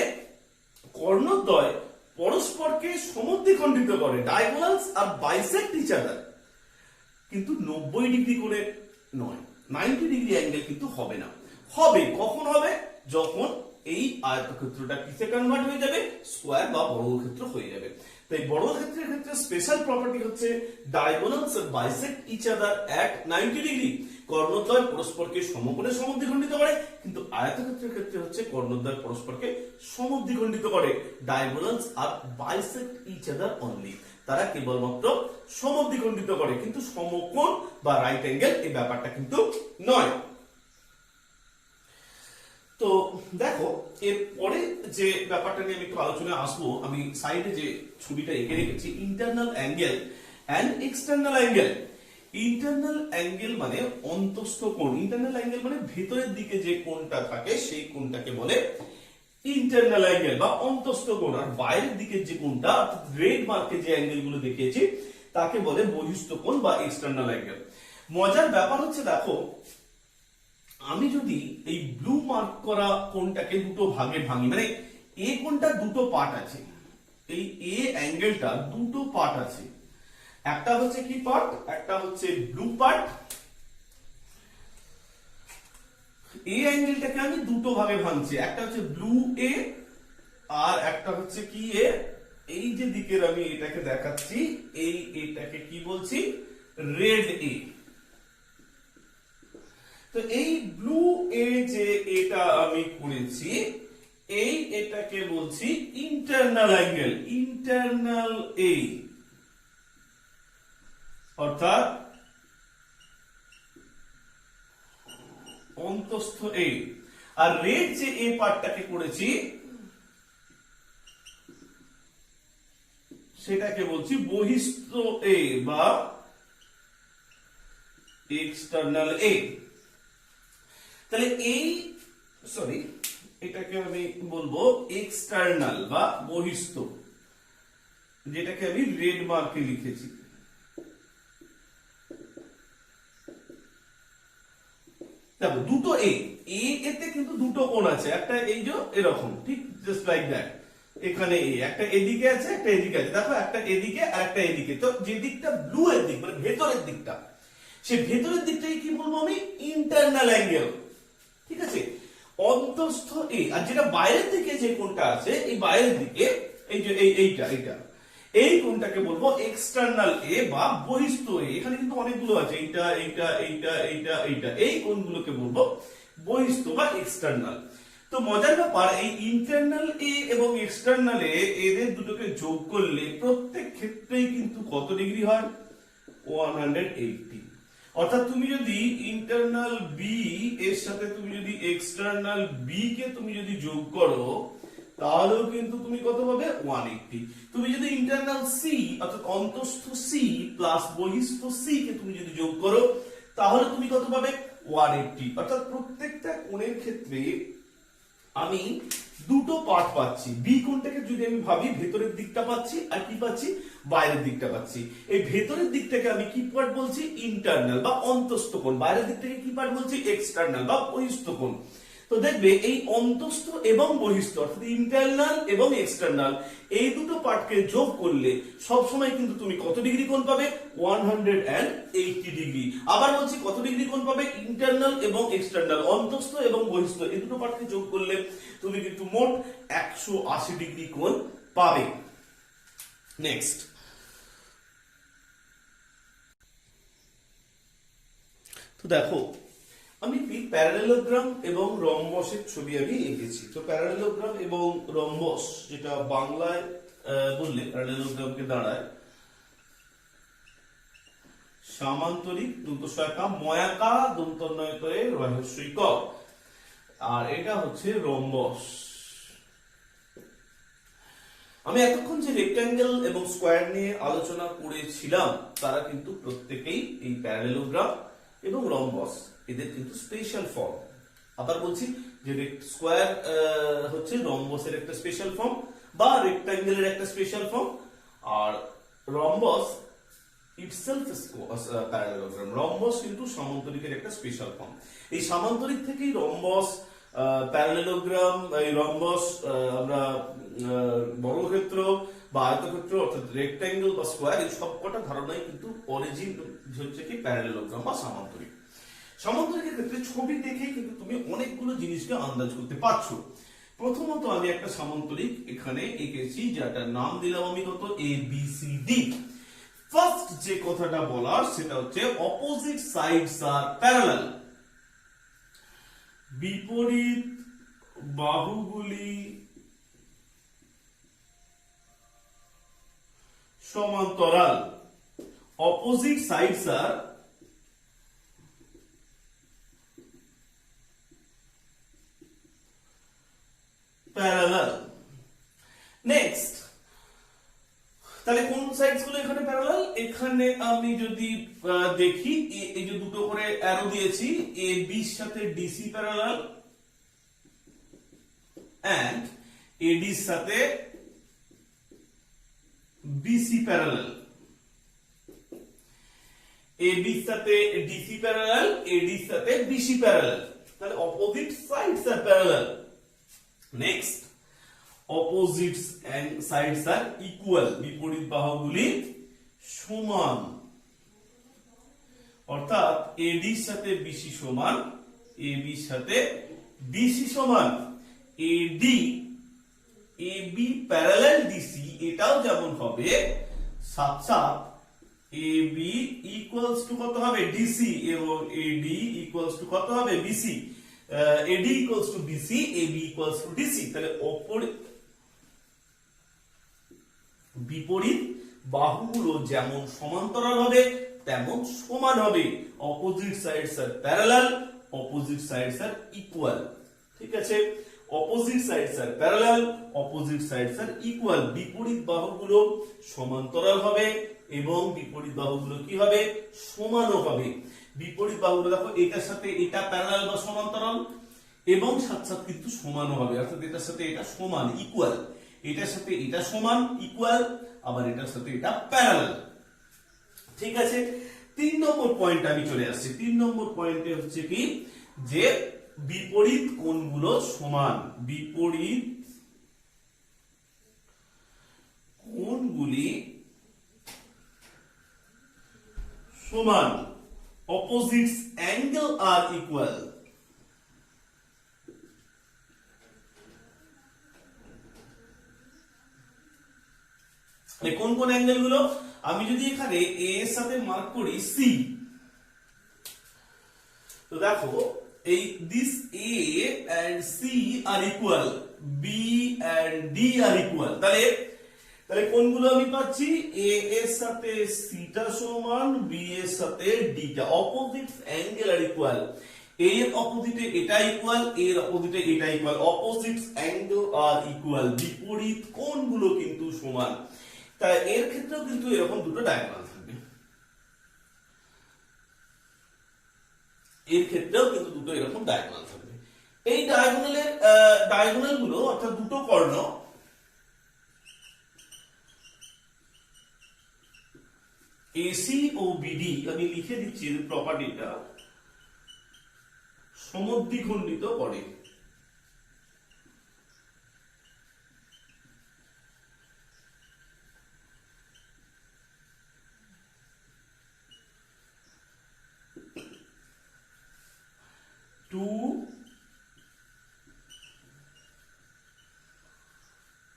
কর্ণদ্বয় পরস্পরকে সমদ্বিখণ্ডিত করে, diagonals are bisect each other, কিন্তু 90 ডিগ্রি করে নয়, 90 ডিগ্রি অ্যাঙ্গেল কিন্তু হবে না। হবে কখন হবে? যখন এই আয়তক্ষেত্রটা কিসে কনভার্ট হয়ে যাবে? স্কয়ার বা বর্গক্ষেত্র হয়ে যাবে। তাই বর্গক্ষেত্রের ক্ষেত্রে স্পেশাল প্রপার্টি হচ্ছে ডায়াগোনালস বাইসেক্ট ইচ আদার এট 90 ডিগ্রি, কর্ণদ্বয় পরস্পরকে সমকোণে সমদ্বিখণ্ডিত করে, কিন্তু আয়তক্ষেত্রের ক্ষেত্রে হচ্ছে কর্ণদ্বয় পরস্পরকে সমদ্বিখণ্ডিত করে, diagonals are bisect each other only, তারা কেবলমাত্র সমদ্বিখণ্ডিত করে, কিন্তু সমকোণ বা রাইট অ্যাঙ্গেল এই ব্যাপারটা কিন্তু নয়। তো দেখো এরপরে যে ব্যাপারটা নিয়ে আমি একটু আলোচনায় আসবো, আমি সাইডে যে ছবিটা এঁকে রেখেছি, internal angle and external angle. Internal angle মানে অন্তস্থ কোণ, ইন্টারনাল অ্যাঙ্গেল মানে ভেতরের দিকে যে কোণটা থাকে সেই কোণটাকে বলে ইন্টারনাল অ্যাঙ্গেল বা অন্তস্থ কোণ, আর বাইরের দিকে যে কোণটা অর্থাৎ রেড মার্কে যে অ্যাঙ্গেল গুলো দেখিয়েছি তাকে বলে বহিস্থ কোণ বা এক্সটার্নাল অ্যাঙ্গেল। মজার ব্যাপার হচ্ছে দেখো, আমি যদি এই ব্লু মার্ক করা কোণটাকে দুটো ভাগে ভাঙি, মানে এ কোণটা দুটো পার্ট আছে, এই এ অ্যাঙ্গেলটা দুটো পার্ট আছে, একটা হচ্ছে কি পার্ট, একটা হচ্ছে ব্লু পার্ট। এই অ্যাঙ্গেলটাকে আমি দুটো ভাগে ভাঙছি, একটা হচ্ছে ব্লু এ আর একটা হচ্ছে কি এ। এই যে দিকের আমি এটাকে দেখাচ্ছি, এই এটাকে কি বলছি? রেড এ। তো এই ব্লু এ যে এটা আমি করেছি, এই এটাকে বলছি ইন্টারনাল অ্যাঙ্গেল, ইন্টারনাল এ, অর্থাৎ অন্তস্থ এ। আর রেড যে এ পার্টটাকে করেছি সেটাকে বলছি বহিস্থ এ বা এক্সটার্নাল এ। তাহলে এই এটাকে আমি বলবো এক্সটার্নাল বা বহিস্থ, যেটাকে আমি রেড মার্কে লিখেছি। দেখো দুটো এতে কিন্তু দুটো কোণ আছে, একটা এই যে এরকম, ঠিক জাস্ট লাইক দ্যাট। এখানে একটা এদিকে আছে, একটা এদিকে আছে, দেখো একটা এদিকে আর একটা এদিকে। তো যে দিকটা ব্লু এর দিক মানে ভেতরের দিকটা, সেই ভেতরের দিকটাকে কি বলবো আমি? ইন্টারনাল অ্যাঙ্গেল, ঠিক আছে, অন্তস্থ এ। আর যেটা বাইরের দিকে যে কোণটা আছে, এই বাইরের দিকে এই যে এইটা এই কোণটাকে বলবো এক্সটার্নাল এ বা বহিস্থ এ। এখানে কিন্তু অনেকগুলো আছে, এইটা, এই কোণগুলোকে বলবো বহিস্থ বা এক্সটার্নাল। তো মজার ব্যাপার, এই ইন্টারনাল এ এবং এক্সটার্নাল এ এদের দুটোকে যোগ করলে প্রত্যেক ক্ষেত্রেই কিন্তু কত ডিগ্রি হয়? 180। অর্থাৎ তুমি যদি ইন্টারনাল বি এর সাথে তুমি যদি এক্সটার্নাল বি কে তুমি যদি যোগ করো, তাহলেও কিন্তু তুমি কত পাবে? 180। তুমি যদি ইন্টারনাল সি অর্থাৎ অন্তস্থ সি প্লাস বহিস্থ সি কে তুমি যদি যোগ করো, তাহলে তুমি কত পাবে? 180। অর্থাৎ প্রত্যেকটা কোণের ক্ষেত্রে আমি দুটো পার্ট পাচ্ছি। বি কোণটাকে যদি আমি ভাবি, ভেতরের দিকটা পাচ্ছি আর কি পাচ্ছি? বাইরের দিকটা পাচ্ছি। এই ভেতরের দিকটাকে আমি কি পার্ট বলছি? ইন্টারনাল বা অন্তস্থ কোণ। বাইরের দিকটাকে কি পার্ট বলছি? এক্সটার্নাল বা বহিস্থ কোণ। তো দেখবে এই অন্তস্থ এবং বহিস্থ অর্থাৎ ইন্টারনাল এবং এক্সটার্নাল এই দুটো পার্টকে যোগ করলে সব সময় কিন্তু তুমি কত ডিগ্রি কোণ পাবে? 180 ডিগ্রি। আবার বলছি কত ডিগ্রি কোণ পাবে? ইন্টারনাল এবং এক্সটার্নাল, অন্তস্থ এবং বহিস্থ এই দুটো পার্টকে যোগ করলে তুমি কিন্তু মোট 180 ডিগ্রি কোণ পাবে। নেক্সট, তো দেখো আমি প্যারালেলোগ্রাম এবং রম্বসের ছবি আমি এঁকেছি। তো প্যারালেলোগ্রাম এবং রম্বস, যেটা বাংলায় বললে প্যারালেলোগ্রামকে দাঁড়ায় সামান্তরিক দন্তস্বয়কা ময়াকা দন্তন্বয়তয়ে রহস্যই ক, আর এটা হচ্ছে রম্বস। আমি এতক্ষণ যে রেক্ট্যাঙ্গেল এবং স্কয়ার নিয়ে আলোচনা করেছিলাম, তারা কিন্তু প্রত্যেকেই এই প্যারালেলোগ্রাম এবং রম্বস এদের কিন্তু স্পেশাল ফর্ম। আবার বলছি যে স্কয়ার হচ্ছে রম্বসের একটা স্পেশাল ফর্ম, বা রেক্টাঙ্গেলের একটা স্পেশাল ফর্ম, আর রম্বস ইটসেলফ প্যারালেলোগ্রাম। রম্বস কিন্তু সামান্তরিকের একটা স্পেশাল ফর্ম। এই সামান্তরিক থেকেই রম্বস, প্যারালেলোগ্রাম, এই রম্বস আমরা বর্গক্ষেত্র বা আয়তক্ষেত্র অর্থাৎ রেক্টাঙ্গেল বা স্কোয়ার, এই সবকটা ধারণাই কিন্তু অরিজিন হচ্ছে কি প্যারালেলোগ্রাম বা সামান্তরিক। সামান্তরিকের ক্ষেত্রে ছবি দেখেই কিন্তু তুমি অনেকগুলো জিনিসকে আন্দাজ করতে পারছো। প্রথমত আমি একটা সামান্তরিক এখানে এঁকেছি, যেটার নাম দিলাম আমি কত, এ বি সি ডি। ফার্স্ট যে কথাটা বলার সেটা হচ্ছে অপোজিট সাইডস আর প্যারালাল। বিপরীত বাহুগুলি সমান্তরাল। Opposite sides are parallel. Next, তাহলে কোন সাইডস গুলো এখানে প্যারালাল? এখানে আমি যদি দেখি এই যে দুটো করে অ্যারো দিয়েছি, এ বি এর সাথে ডিসি প্যারালাল এন্ড এডি এর সাথে বিসি প্যারালাল। এ বি এর সাথে ডিসি প্যারালাল, এডি এর সাথে বিসি প্যারালাল। তাহলে opposite sides are parallel. Next, opposite sides are equal. বিপরীত বাহুগুলি সমান, অর্থাৎ এডি এর সাথে বিসি সমান, এবি এর সাথে বিসি সমান। এডি এবি প্যারালাল ডিসি এটাও যেমন হবে, সাথ সাথ এবি ইকুয়ালস টু কত হবে, ডিসি, এবং এডি ইকুয়ালস টু কত হবে, BC. AD equals to BC, AB equals to DC. তাহলে বিপরীত বাহুগুলো যেমন সমান্তরাল হবে তেমন সমান হবে। Opposite sides are parallel, opposite sides are equal. ঠিক আছে, opposite sides are parallel, opposite sides are equal. বিপরীত বাহুগুলো সমান্তরাল হবে এবং বিপরীত বাহুগুলো কি হবে, সমানও হবে। বিপরীত বাহুগুলো দেখো, এটার সাথে এটা প্যারালাল বা সমান্তরাল এবং সাথে সাথে কিন্তু সমানও হবে, অর্থাৎ এটার সাথে এটা সমান, ইকুয়াল। এটার সাথে এটা সমান, ইকুয়াল, আবার এটার সাথে এটা প্যারালাল। ঠিক আছে, 3 নম্বর পয়েন্ট আমি চলে আসছি। 3 নম্বর পয়েন্টে হচ্ছে কি, যে বিপরীত কোণগুলো সমান। বিপরীত কোণগুলি সমান। অপোজিটস অ্যাঙ্গেল আর ইকুয়াল। কোন কোন অ্যাঙ্গেল গুলো? আমি যদি এখানে এ এর সাথে মার্ক করি সি, তো দেখো এই this A and C are equal, B and D are equal. তাহলে কোনগুলো আমি পাচ্ছি, এ এর সাথে সিটা সমান, বি এর সাথে ডিটা। অপোজিট অ্যাঙ্গেল আর ইকুয়াল। এ এর অপোজিটে এটা ইকুয়াল, এর অপোজিটে এটা ইকুয়াল। অপোজিট অ্যাঙ্গেল আর ইকুয়াল, বিপরীত কোণগুলো কিন্তু সমান। তাই এর ক্ষেত্রেও কিন্তু এরকম দুটো ডায়াগোনাল থাকবে। এর ক্ষেত্রেও কিন্তু দুটো এরকম ডায়াগোনাল থাকবে। এই ডায়াগোনাল গুলো অর্থাৎ দুটো কর্ণ এসি ও বিডি, আমি লিখে দিচ্ছি এর প্রপার্টিটা, সমদ্বিখণ্ডিত করে। Two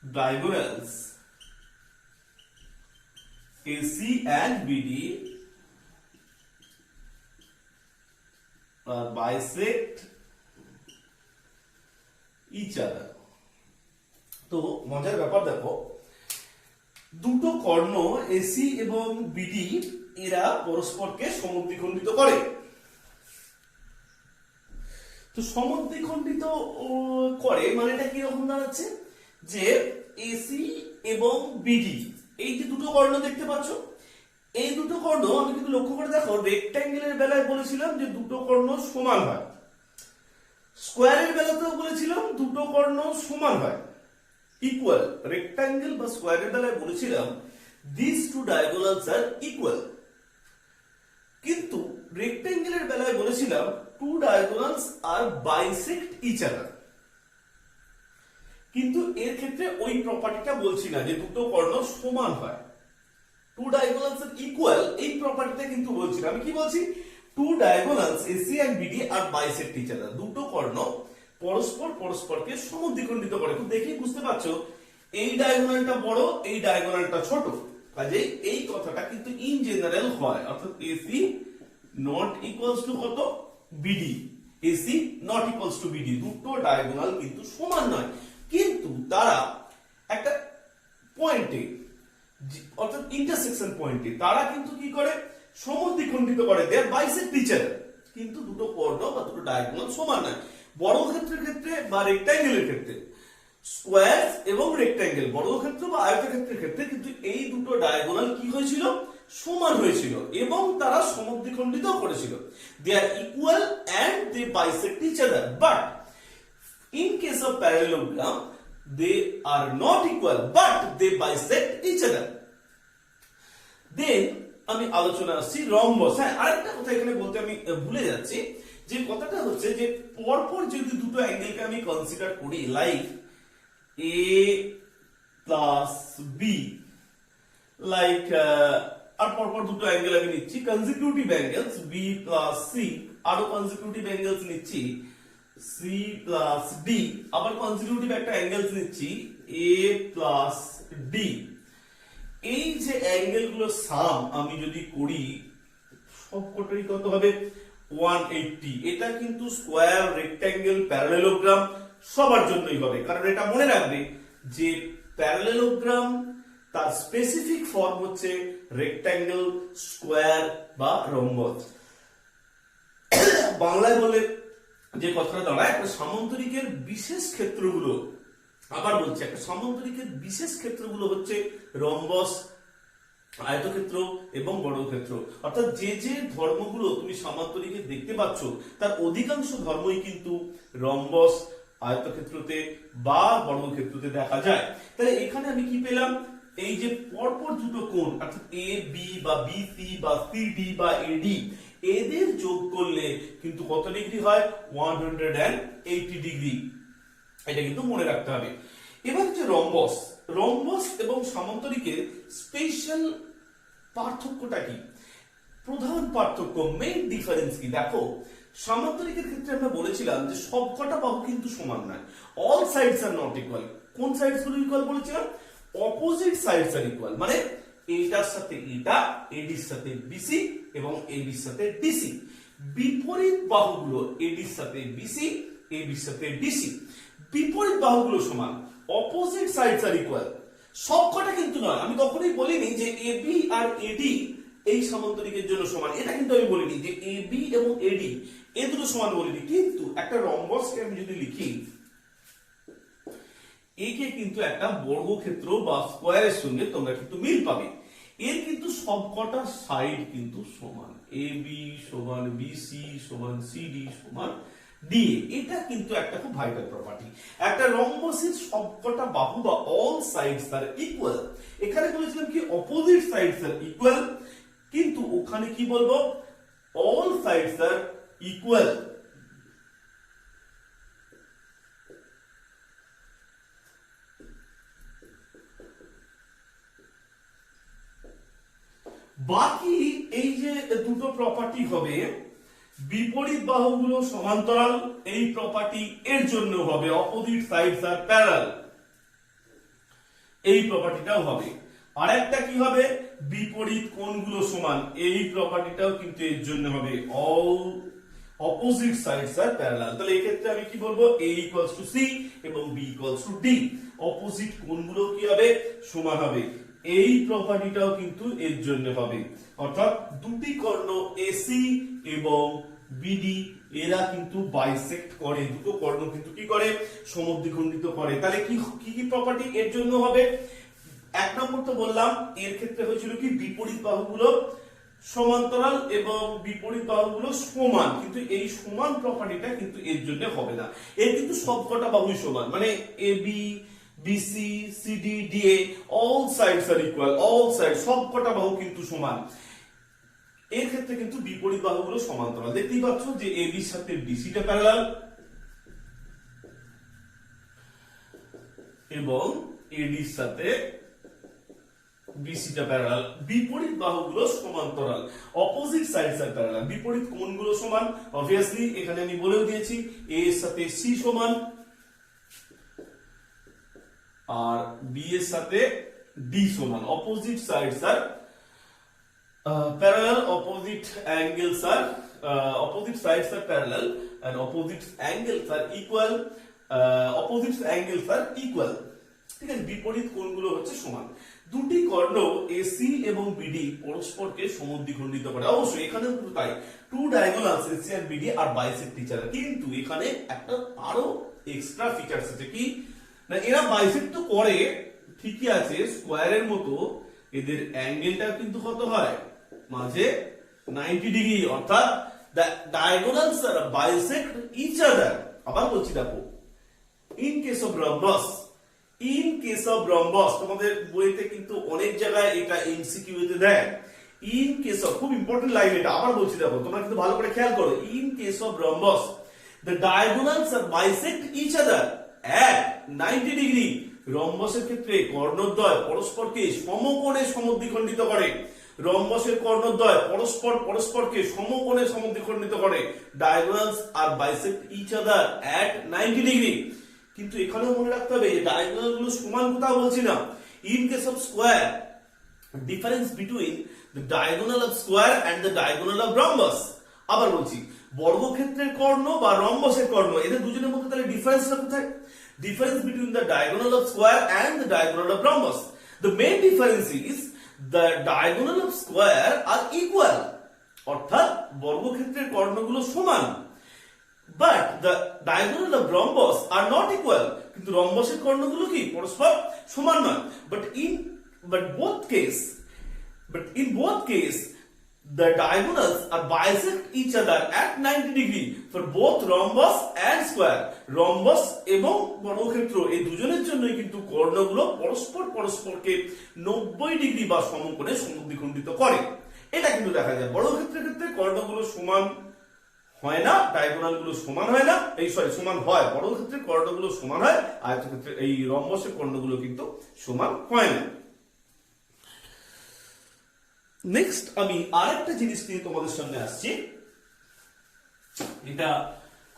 diagonals AC and BD bisect each other. তো মজার ব্যাপার দেখো, দুটো কর্ণ এসি এবং বিডি এরা পরস্পরকে সমদ্বিখণ্ডিত করে। তো সমদ্বিখণ্ডিত করে মানে এটা কি রকম দাঁড়াচ্ছে, যে এসি এবং বিডি এই যে দুটো কর্ণ দেখতে পাচ্ছ, এই দুটো কর্ণ আমি কিন্তু লক্ষ্য করে দেখো, রেক্ট্যাঙ্গেলের বেলায় বলেছিলাম যে দুটো কর্ণ সমান হয়, স্কোয়ারের বেলাতেও বলেছিলাম দুটো কর্ণ সমান হয়। ইকুয়াল, রেক্টাঙ্গেল বা স্কোয়ারের বেলায় বলেছিলাম this two diagonals are equal, কিন্তু রেক্টাঙ্গেলের বেলায় বলেছিলাম two diagonals are bisect each other. কিন্তু এর ক্ষেত্রে ওই প্রপার্টিটা বলছি না যে দুটো কর্ণ সমান হয়। টু ডায়াগোনালস আর ইকুয়াল এই প্রপার্টিটা কিন্তু বলছি না, আমি কি বলছি, two diagonals AC and BD are bisect each other, দুটো কর্ণ পরস্পর পরস্পরকে সমদ্বিখণ্ডিত করে। তো দেখেই বুঝতে পারছো এই ডায়াগোনালটা বড়, এই ডায়াগোনালটা ছোট, কাজেই এই কথাটা কিন্তু ইন জেনারেল হয়, অর্থাৎ এসি নট ইকুয়ালস টু কত, BD, AC not equals to BD, দুটো ডায়াগোনাল কিন্তু সমান নয়, কিন্তু তারা একটা পয়েন্টে অর্থাৎ ইন্টারসেকশন পয়েন্টে তারা কিন্তু কি করে, সমদ্বিখণ্ডিত করে, দে আর বাইসেক্ট ইচ আদার, কিন্তু দুটো কর্ণ বা দুটো ডায়াগোনাল সমান নয়। বর্গক্ষেত্রের ক্ষেত্রে বা রেক্টাঙ্গেলের ক্ষেত্রে, স্কোয়ার এবং রেক্টাঙ্গেল, বর্গক্ষেত্র বা আয়তক্ষেত্রের ক্ষেত্রে কিন্তু এই দুটো ডায়াগোনাল কি হয়েছিল, সমান হয়েছিল এবং তারা সমদ্বিখণ্ডিত করেছিল, they are equal and they bisect each other, but in case of parallelogram they are not equal but they bisect each other. Then আমি আলোচনা আসছি রম্বস। হ্যাঁ, আরেকটা কথা এখানে বলতে আমি ভুলে যাচ্ছি, যে কথাটা হচ্ছে যে পরপর যদি দুটো অ্যাঙ্গেলকে আমি কনসিডার করি, like A plus B, like আর পরপর দুটো অ্যাঙ্গেল আমি নিচ্ছি consecutive angles B plus C, আরো কনজিকিউটিভ অ্যাঙ্গেলস নিচ্ছি সি প্লাস ডি, আবার কনজিকিউটিভ একটা অ্যাঙ্গেলস নিচ্ছি এ প্লাস ডি। এই যে অ্যাঙ্গেল গুলো সাম আমি যদি করি সবকটাই কত হবে, 180। এটা কিন্তু স্কোয়ার, রেক্টাঙ্গেল, প্যারালেলোগ্রাম সবার জন্যই হবে, কারণ এটা মনে রাখবে যে প্যারালেলোগ্রাম তার স্পেসিফিক ফর্ম হচ্ছে রেক্টাঙ্গেল, স্কোয়ার বা রম্বস। বাংলায় বলে যে কথাটা দাঁড়ায়, একটা সামান্তরিকের বিশেষ ক্ষেত্রগুলো, আবার বলছি একটা সামান্তরিকের বিশেষ ক্ষেত্রগুলো হচ্ছে রম্বস, আয়তক্ষেত্র এবং বর্গক্ষেত্র। অর্থাৎ যে যে ধর্মগুলো তুমি সামান্তরিকে দেখতে পাচ্ছ তার অধিকাংশ ধর্মই কিন্তু রম্বস, আয়তক্ষেত্রতে বা বর্গক্ষেত্রতে দেখা যায়। তাহলে এখানে আমি কি পেলাম, এই যে পরপর দুটো কোণ অর্থাৎ এ বি বা বি সি বা সি ডি বা এডি, এদের যোগ করলে কিন্তু কত ডিগ্রি হয়, 180 ডিগ্রি। এটা কিন্তু মনে রাখতে হবে। এবার হচ্ছে রম্বস। রম্বস এবং সামান্তরিকের স্পেশাল পার্থক্যটা কি, প্রধান পার্থক্য, মেইন ডিফারেন্স কি? দেখো, সামান্তরিকের ক্ষেত্রে আমরা বলেছিলাম যে সবকটা বাহু কিন্তু সমান নয়, all sides are not equal. কোন সাইডস গুলো ইকুয়াল বলেছিলাম, অপোজিট সাইডস আর ইকুয়াল, মানে এটার সাথে এটা, এডির সাথে বিসি এবং এবির সাথে ডিসি। বিপরীত বাহুগুলো এডির সাথে বিসি, এবির সাথে ডিসি, বিপরীত বাহুগুলো সমান, অপোজিট সাইডস আর ইকুয়াল। সবকটা কিন্তু নয়, আমি কখনোই বলিনি যে এবি আর এডি এই সামান্তরিকের জন্য সমান, এটা কিন্তু আমি বলিনি যে এবি এবং এডি এই দুটো সমান বলিনি। কিন্তু একটা রম্বসকে আমি যদি লিখি, একে কিন্তু একটা বর্গক্ষেত্র বা স্কোয়ারের সঙ্গে তোমরা কিন্তু মিল পাবে, এর কিন্তু সবকটা সাইড কিন্তু সমান, এ বি সমান বিসি সমান সিডি সমান ডি। এটা কিন্তু একটা খুব ভাইটাল প্রপার্টি। একটা রম্বসের সবকটা বাহু বা অল সাইডস আর ইকুয়াল। এখানে বলেছিলাম কি অপোজিট সাইডস আর ইকুয়াল, কিন্তু ওখানে কি বলবো, অল সাইডস আর ইকুয়াল। বাকি এই যে দুটো প্রপার্টি হবে, বিপরীত বাহুগুলো সমান্তরাল, এই প্রপার্টি এর জন্য হবে, অপোজিট সাইডস আর প্যারালাল, এই প্রপার্টিটাও হবে। আরেকটা কি হবে, বিপরীত কোণগুলো সমান, এই প্রপার্টিটাও কিন্তু এর জন্য হবে, all opposite sides are parallel. তাহলে এই ক্ষেত্রে আমি কি বলবো, a ইকুয়ালস টু সি এবং b equals to D, opposite কোণগুলো কি হবে, সমান হবে। এই প্রপার্টিটাও কিন্তু এর জন্য হবে, অর্থাৎ দুটি কর্ণ এসি এবং বিডি এরা কিন্তু বাইসেক্ট করে, দুটো কর্ণ কিন্তু কি করে, সমদ্বিখণ্ডিত করে। তাহলে কি কি প্রপার্টি এর জন্য হবে, এক নম্বর তো বললাম এর ক্ষেত্রে হয়েছিল কি, বিপরীত বাহুগুলো সমান্তরাল এবং বিপরীত বাহুগুলো সমান, কিন্তু এই সমান প্রপার্টিটা কিন্তু এর জন্য হবে না, এর কিন্তু সবকটা বাহুই সমান, মানে A B BC CD DA all sides are equal, all side সবকটা বাহু কিন্তু সমান। এর ক্ষেত্রে কিন্তু বিপরীত বাহুগুলো সমান্তরাল। দেখতেই পাচ্ছ যে এবি এর সাথে বিসিটা প্যারালাল এবং এডির সাথে বিসিটা প্যারালাল। বিপরীত বাহুগুলো সমান্তরাল, অপোজিট সাইডস আর প্যারালাল। বিপরীত কোণগুলো সমান, অবভিয়াসলি এখানে আমি বলেও দিয়েছি এ এর সাথে সি সমান আর বি এর সাথে ডি সমান। Opposite sides are parallel, opposite angles are opposite sides are parallel and opposite angles are equal, opposite angles are equal। ঠিক আছে, বিপরীত কোণগুলো হচ্ছে সমান। দুটি কর্ণ এসি এবং বিডি পরস্পরকে সমদ্বিখণ্ডিত করে। অবশ্যই এখানেও কিন্তু তাই, two diagonals AC R BD are bisect each other. কিন্তু এখানে একটা আরো এক্সট্রা ফিচারস আছে কি না, এরা বাইসেক্ট তো করে ঠিকই আছে, স্কোয়ারের মতো এদের অ্যাঙ্গেলটা কিন্তু কত হয় মাঝে 90 ডিগ্রি, অর্থাৎ the diagonals are bisect each other। আবার বলছি দেখো, in case of rhombus, in case of rhombus তোমাদের বইতে কিন্তু অনেক জায়গায় এটা এমসিকিউ তে দেয়। in case of, খুব ইম্পর্টেন্ট লাইন এটা, আবার বলছি দেখো, তোমরা কিন্তু ভালো করে খেয়াল করো। in case of rhombus the diagonals are bisect each other at 90 degree. রম্বসের ক্ষেত্রে কর্ণদ্বয় পরস্পরকে সমকোণে সমদ্বিখণ্ডিত করে। রম্বসের কর্ণদ্বয় পরস্পরকে সমকোণে সমদ্বিখণ্ডিত করে। Diagonals are bisect each other at 90 degree. কিন্তু এখানেও মনে রাখতে হবে যে ডায়াগোনাল গুলো সমান কোথাও বলছি না। In case of square, difference between the diagonal of square and the diagonal of rhombus. আবার বলছি, বর্গক্ষেত্রের কর্ণ বা রম্বসের কর্ণ, এদের দুজনের মধ্যে তাহলে ডিফারেন্সটা কোথায়? Difference between the diagonal of square and the diagonal of rhombus. The main difference is the diagonal of square are equal, অর্থাৎ বর্গক্ষেত্রের কর্ণগুলো সমান, but the diagonal of rhombus are not equal। কিন্তু রম্বসের কর্ণগুলো কি পরস্পর সমান নয়। In both case the diagonals are bisect each other at 90 degree for both rhombus and square। Rhombus এবং বর্গক্ষেত্র এই দুজনের জন্যই কিন্তু কর্ণগুলো পরস্পরকে 90 ডিগ্রি বা সমকোণে সমদ্বিখণ্ডিত করে। এটা কিন্তু দেখা যায় বর্গক্ষেত্রের ক্ষেত্রে কর্ণগুলো সমান হয় না, ডায়াগোনাল গুলো সমান হয় না, সমান হয়। বর্গক্ষেত্রের কর্ণগুলো সমান হয়, আয়তক্ষেত্রে এই রম্বসের কর্ণগুলো কিন্তু সমান হয় না। নেক্সট আমি আরেকটা জিনিস নিয়ে তোমাদের সামনে আসছি, এটা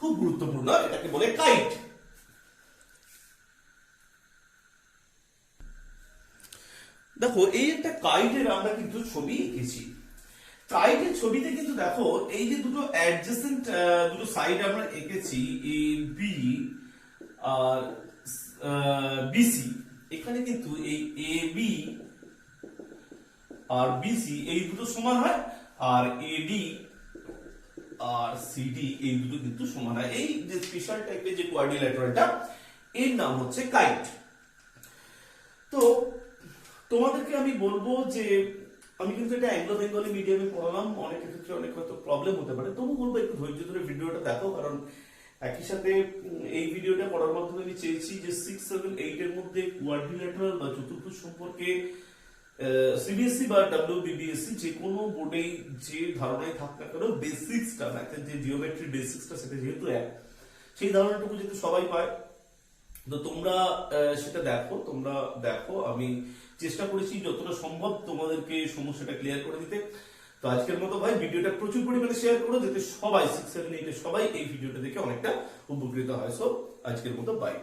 খুব গুরুত্বপূর্ণ, এটাকে বলে কাইট। দেখো, এই একটা কাইটের আমরা কিন্তু ছবি এঁকেছি। কাইটের ছবিতে কিন্তু দেখো এই যে দুটো অ্যাডজেসেন্ট দুটো সাইড আমরা এঁকেছি, এ বি আর বিসি। এখানে কিন্তু এই এ বি আর বিসি এই দুটো সমান হয়, আর এডি আর সিডি এই দুটো কিন্তু সমান হয়। এই যে স্পেশাল টাইপের যে কোয়াড্রিল্যাটারালটা, এর নাম হচ্ছে কাইট। তো তোমাদেরকে আমি বলবো যে আমি কিন্তু এটা অ্যাংলো বেঙ্গলি মিডিয়ামে পড়ালাম, অনেকের ক্ষেত্রে অনেক হয়তো প্রবলেম হতে পারে, তবু বলবো একটু ধৈর্য ধরে ভিডিওটা দেখো, কারণ একই সাথে এই ভিডিওটা পড়ার মাধ্যমে আমি চেয়েছি যে 6, 7, 8 এর মধ্যে কোয়াড্রিল্যাটারাল বা চতুর্ভুজ সম্পর্কে সিবিএসসি বা ডাব্লিউবিবিএসসি যে কোনো বোর্ডেই যে ধারণায় থাক না কেন, বেসিক্সটা, ম্যাথের যে জিওমেট্রি বেসিক্সটা সেটা যেহেতু এক, সেই ধারণাটুকু যাতে সবাই পায়। তো তোমরা সেটা দেখো, আমি চেষ্টা করেছি যতটা সম্ভব তোমাদেরকে সমস্যাটা ক্লিয়ার করে দিতে। তো আজকের মতো ভাই ভিডিওটা প্রচুর পরিমাণে শেয়ার করো, যাতে সবাই 6, 7, 8 সবাই এই ভিডিওটা দেখে অনেকটা উপকৃত হয়। সো আজকের মতো বাই।